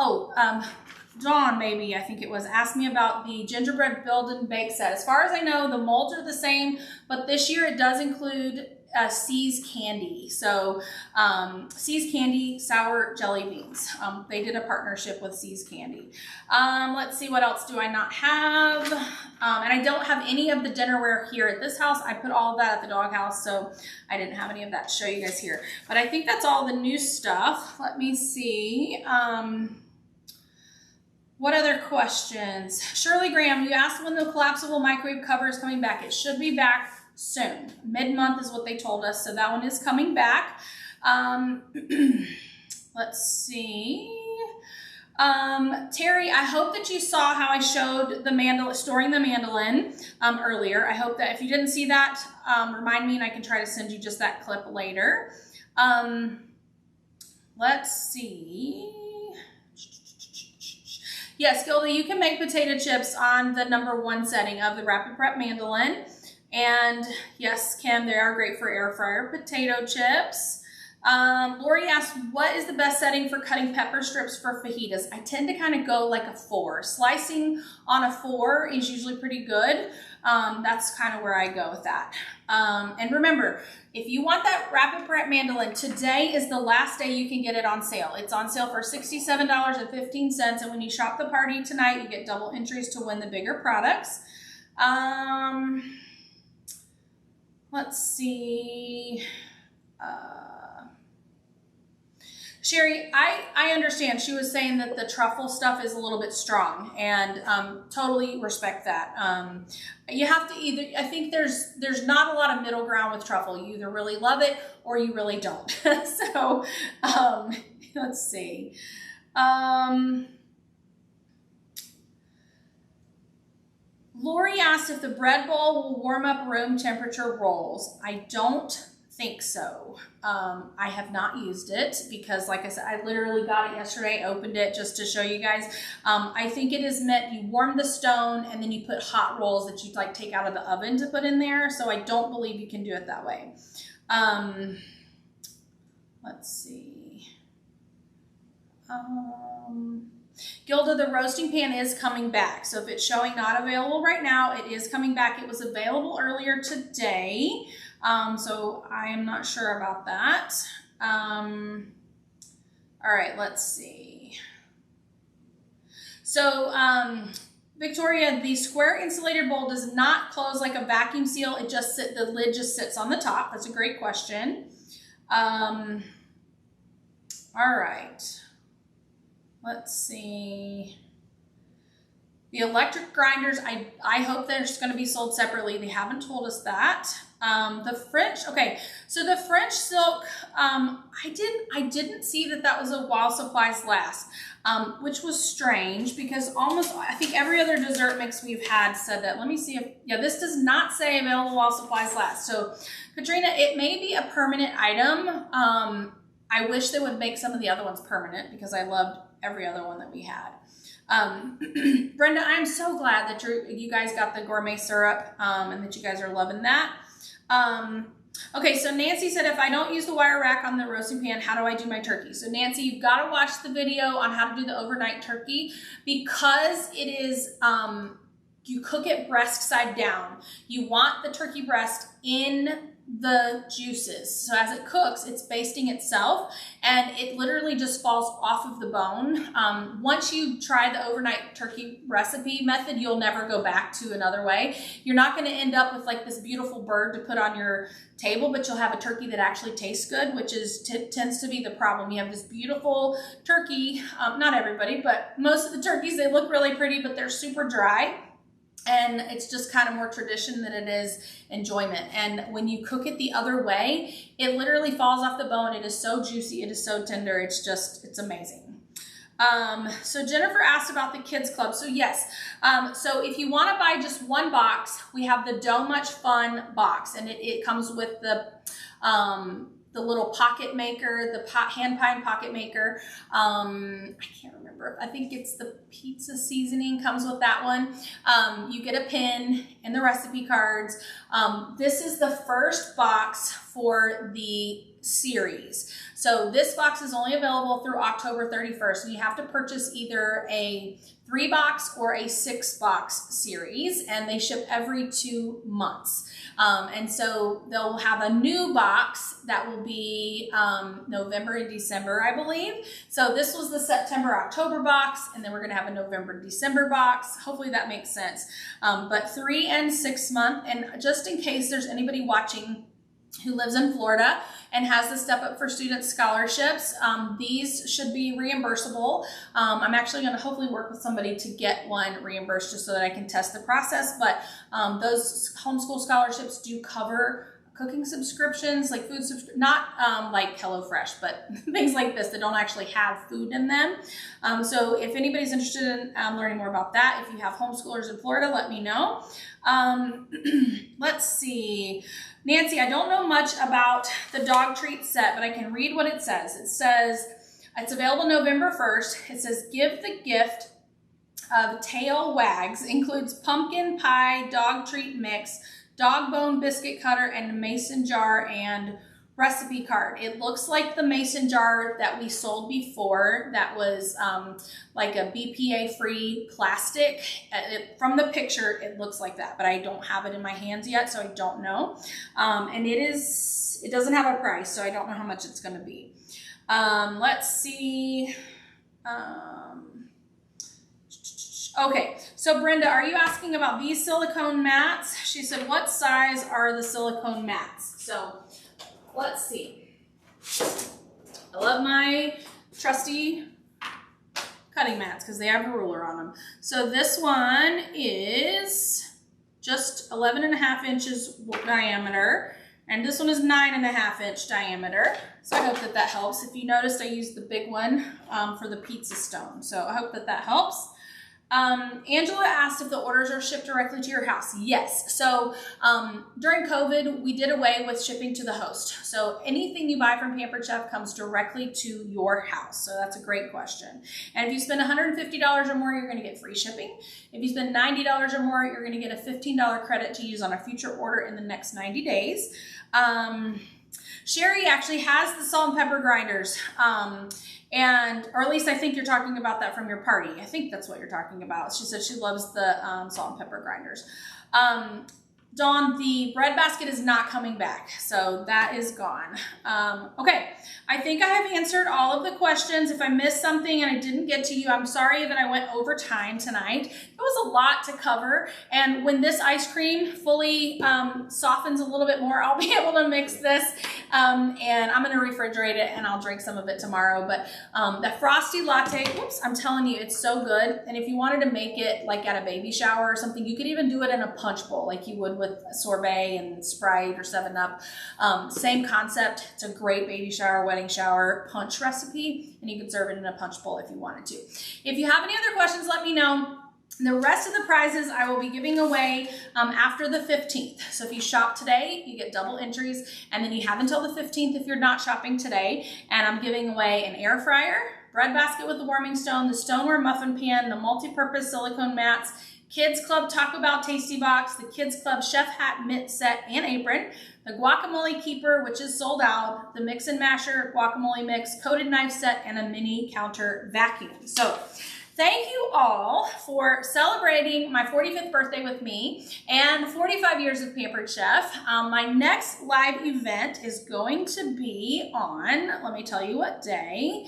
Dawn, maybe, I think it was, asked me about the gingerbread build and bake set. As far as I know, the molds are the same, but this year it does include C's Candy. So C's Candy sour jelly beans. They did a partnership with C's Candy. Let's see, what else do I not have? And I don't have any of the dinnerware here at this house. I put all of that at the doghouse, so I didn't have any of that to show you guys here. But I think that's all the new stuff. Let me see. What other questions? Shirley Graham, you asked when the collapsible microwave cover is coming back. It should be back soon. Mid-month is what they told us, so that one is coming back. Let's see. Terry, I hope that you saw how I showed the storing the mandolin earlier. I hope that if you didn't see that, remind me and I can try to send you just that clip later. Let's see. Yes, Gilda, you can make potato chips on the #1 setting of the Rapid Prep mandolin. And yes, Kim, they are great for air fryer potato chips. Lori asked, what is the best setting for cutting pepper strips for fajitas? I tend to kind of go like a 4. Slicing on a 4 is usually pretty good. That's kind of where I go with that. And remember, if you want that Rapid Prep mandolin, today is the last day you can get it on sale. It's on sale for $67.15. And when you shop the party tonight, you get double entries to win the bigger products. Let's see. Sherry, I understand. She was saying that the truffle stuff is a little bit strong, and totally respect that. You have to I think there's not a lot of middle ground with truffle. You either really love it or you really don't. So let's see. Lori asked if the bread bowl will warm up room temperature rolls. I don't think so. I have not used it because, like I said, I literally got it yesterday, opened it just to show you guys. I think it is meant, you warm the stone and then you put hot rolls that you like take out of the oven to put in there. So I don't believe you can do it that way. Let's see. Gilda, the roasting pan is coming back. So if it's showing not available right now, it is coming back. It was available earlier today. So I am not sure about that. All right, let's see. So, Victoria, the square insulated bowl does not close like a vacuum seal. It just the lid just sits on the top. That's a great question. All right. Let's see. The electric grinders, I hope they're just going to be sold separately. They haven't told us that. The French, okay, so the French silk, I didn't see that was a while supplies last, which was strange because almost, I think every other dessert mix we've had said that. Let me see if, yeah, this does not say available while supplies last. So Katrina, it may be a permanent item. I wish they would make some of the other ones permanent because I loved every other one that we had. Brenda, I'm so glad that you guys got the gourmet syrup and that you guys are loving that. Okay, so Nancy said, if I don't use the wire rack on the roasting pan, how do I do my turkey? So Nancy, you've got to watch the video on how to do the overnight turkey because it is, you cook it breast side down. You want the turkey breast in the juices. So as it cooks, it's basting itself and it literally just falls off of the bone. Once you try the overnight turkey recipe method, you'll never go back to another way. You're not going to end up with like this beautiful bird to put on your table, but you'll have a turkey that actually tastes good, which is tends to be the problem. You have this beautiful turkey, not everybody, but most of the turkeys, they look really pretty, but they're super dry. And it's just kind of more tradition than it is enjoyment. And when you cook it the other way, it literally falls off the bone. It is so juicy. It is so tender. It's amazing. So Jennifer asked about the kids club. So yes, so if you want to buy just one box, we have the Dough Much Fun box, and it comes with the little pocket maker, the hand pine pocket maker. I can't remember. I think it's the pizza seasoning comes with that one. You get a pin and the recipe cards. This is the first box for the series. So this box is only available through October 31st. So you have to purchase either a 3-box or a 6-box series, and they ship every 2 months. And so they'll have a new box that will be November and December, I believe. So this was the September-October box, and then we're gonna have a November-December box. Hopefully that makes sense. But 3 and 6 month, and just in case there's anybody watching who lives in Florida and has the Step Up for Students scholarships, these should be reimbursable. I'm actually going to hopefully work with somebody to get one reimbursed just so that I can test the process, but those homeschool scholarships do cover cooking subscriptions, like food subscriptions, not like HelloFresh, but things like this that don't actually have food in them. So if anybody's interested in learning more about that, if you have homeschoolers in Florida, let me know. Let's see. Nancy, I don't know much about the dog treat set, but I can read what it says. It says, it's available November 1st. It says, give the gift of tail wags, includes pumpkin pie, dog treat mix, dog bone biscuit cutter, and a mason jar and recipe card. It looks like the mason jar that we sold before that was like a BPA-free plastic. From the picture, it looks like that, but I don't have it in my hands yet, so I don't know. And it doesn't have a price, so I don't know how much it's gonna be. Let's see. Okay, so Brenda, are you asking about these silicone mats? She said, what size are the silicone mats? So let's see. I love my trusty cutting mats because they have a ruler on them. So this one is just 11.5 inches diameter, and this one is 9.5 inch diameter. So I hope that that helps. If you noticed, I used the big one for the pizza stone. So I hope that that helps. Angela asked if the orders are shipped directly to your house. Yes. So during COVID, we did away with shipping to the host. So anything you buy from Pampered Chef comes directly to your house. So that's a great question. And if you spend $150 or more, you're going to get free shipping. If you spend $90 or more, you're going to get a $15 credit to use on a future order in the next 90 days. Sherry actually has the salt and pepper grinders. Or at least I think you're talking about that from your party. I think that's what you're talking about. She said she loves the salt and pepper grinders. Dawn, the bread basket is not coming back, so that is gone. Okay, I think I have answered all of the questions. If I missed something and I didn't get to you, I'm sorry that I went over time tonight. It was a lot to cover, and when this ice cream fully softens a little bit more, I'll be able to mix this, and I'm gonna refrigerate it and I'll drink some of it tomorrow. But that frosty latte, whoops, I'm telling you, it's so good. And if you wanted to make it like at a baby shower or something, you could even do it in a punch bowl like you would with sorbet and Sprite or 7-Up. Same concept. It's a great baby shower, wedding shower punch recipe, and you could serve it in a punch bowl if you wanted to. If you have any other questions, let me know. The rest of the prizes I will be giving away after the 15th. So if you shop today, you get double entries, and then you have until the 15th if you're not shopping today. And I'm giving away an air fryer, bread basket with the warming stone, the stoneware muffin pan, the multi-purpose silicone mats, Kids Club Taco Bell Tasty Box, the Kids Club Chef Hat Mitt Set and Apron, the Guacamole Keeper, which is sold out, the Mix and Masher Guacamole Mix, Coated Knife Set, and a mini counter vacuum. So thank you all for celebrating my 45th birthday with me and 45 years of Pampered Chef. My next live event is going to be on, let me tell you what day.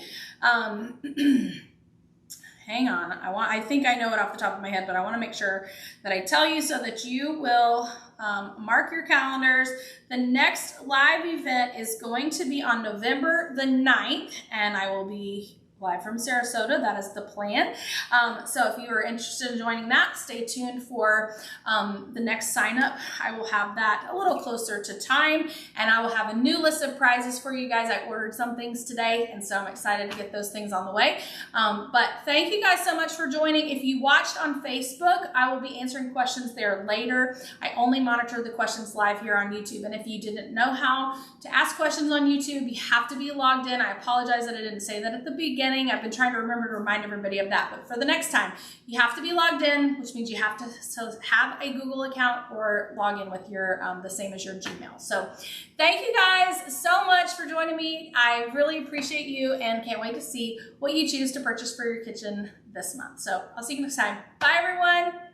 Hang on, I think I know it off the top of my head, but I want to make sure that I tell you so that you will mark your calendars. The next live event is going to be on November the 9th, and I will be live from Sarasota. That is the plan. So if you are interested in joining that, stay tuned for the next sign up. I will have that a little closer to time, and I will have a new list of prizes for you guys. I ordered some things today, and so I'm excited to get those things on the way. But thank you guys so much for joining. If you watched on Facebook, I will be answering questions there later. I only monitor the questions live here on YouTube, and if you didn't know how to ask questions on YouTube, you have to be logged in. I apologize that I didn't say that at the beginning. beginning. I've been trying to remember to remind everybody of that, but for the next time, you have to be logged in, which means you have to have a Google account or log in with your the same as your Gmail. So thank you guys so much for joining me. I really appreciate you and can't wait to see what you choose to purchase for your kitchen this month. So I'll see you next time. Bye, everyone.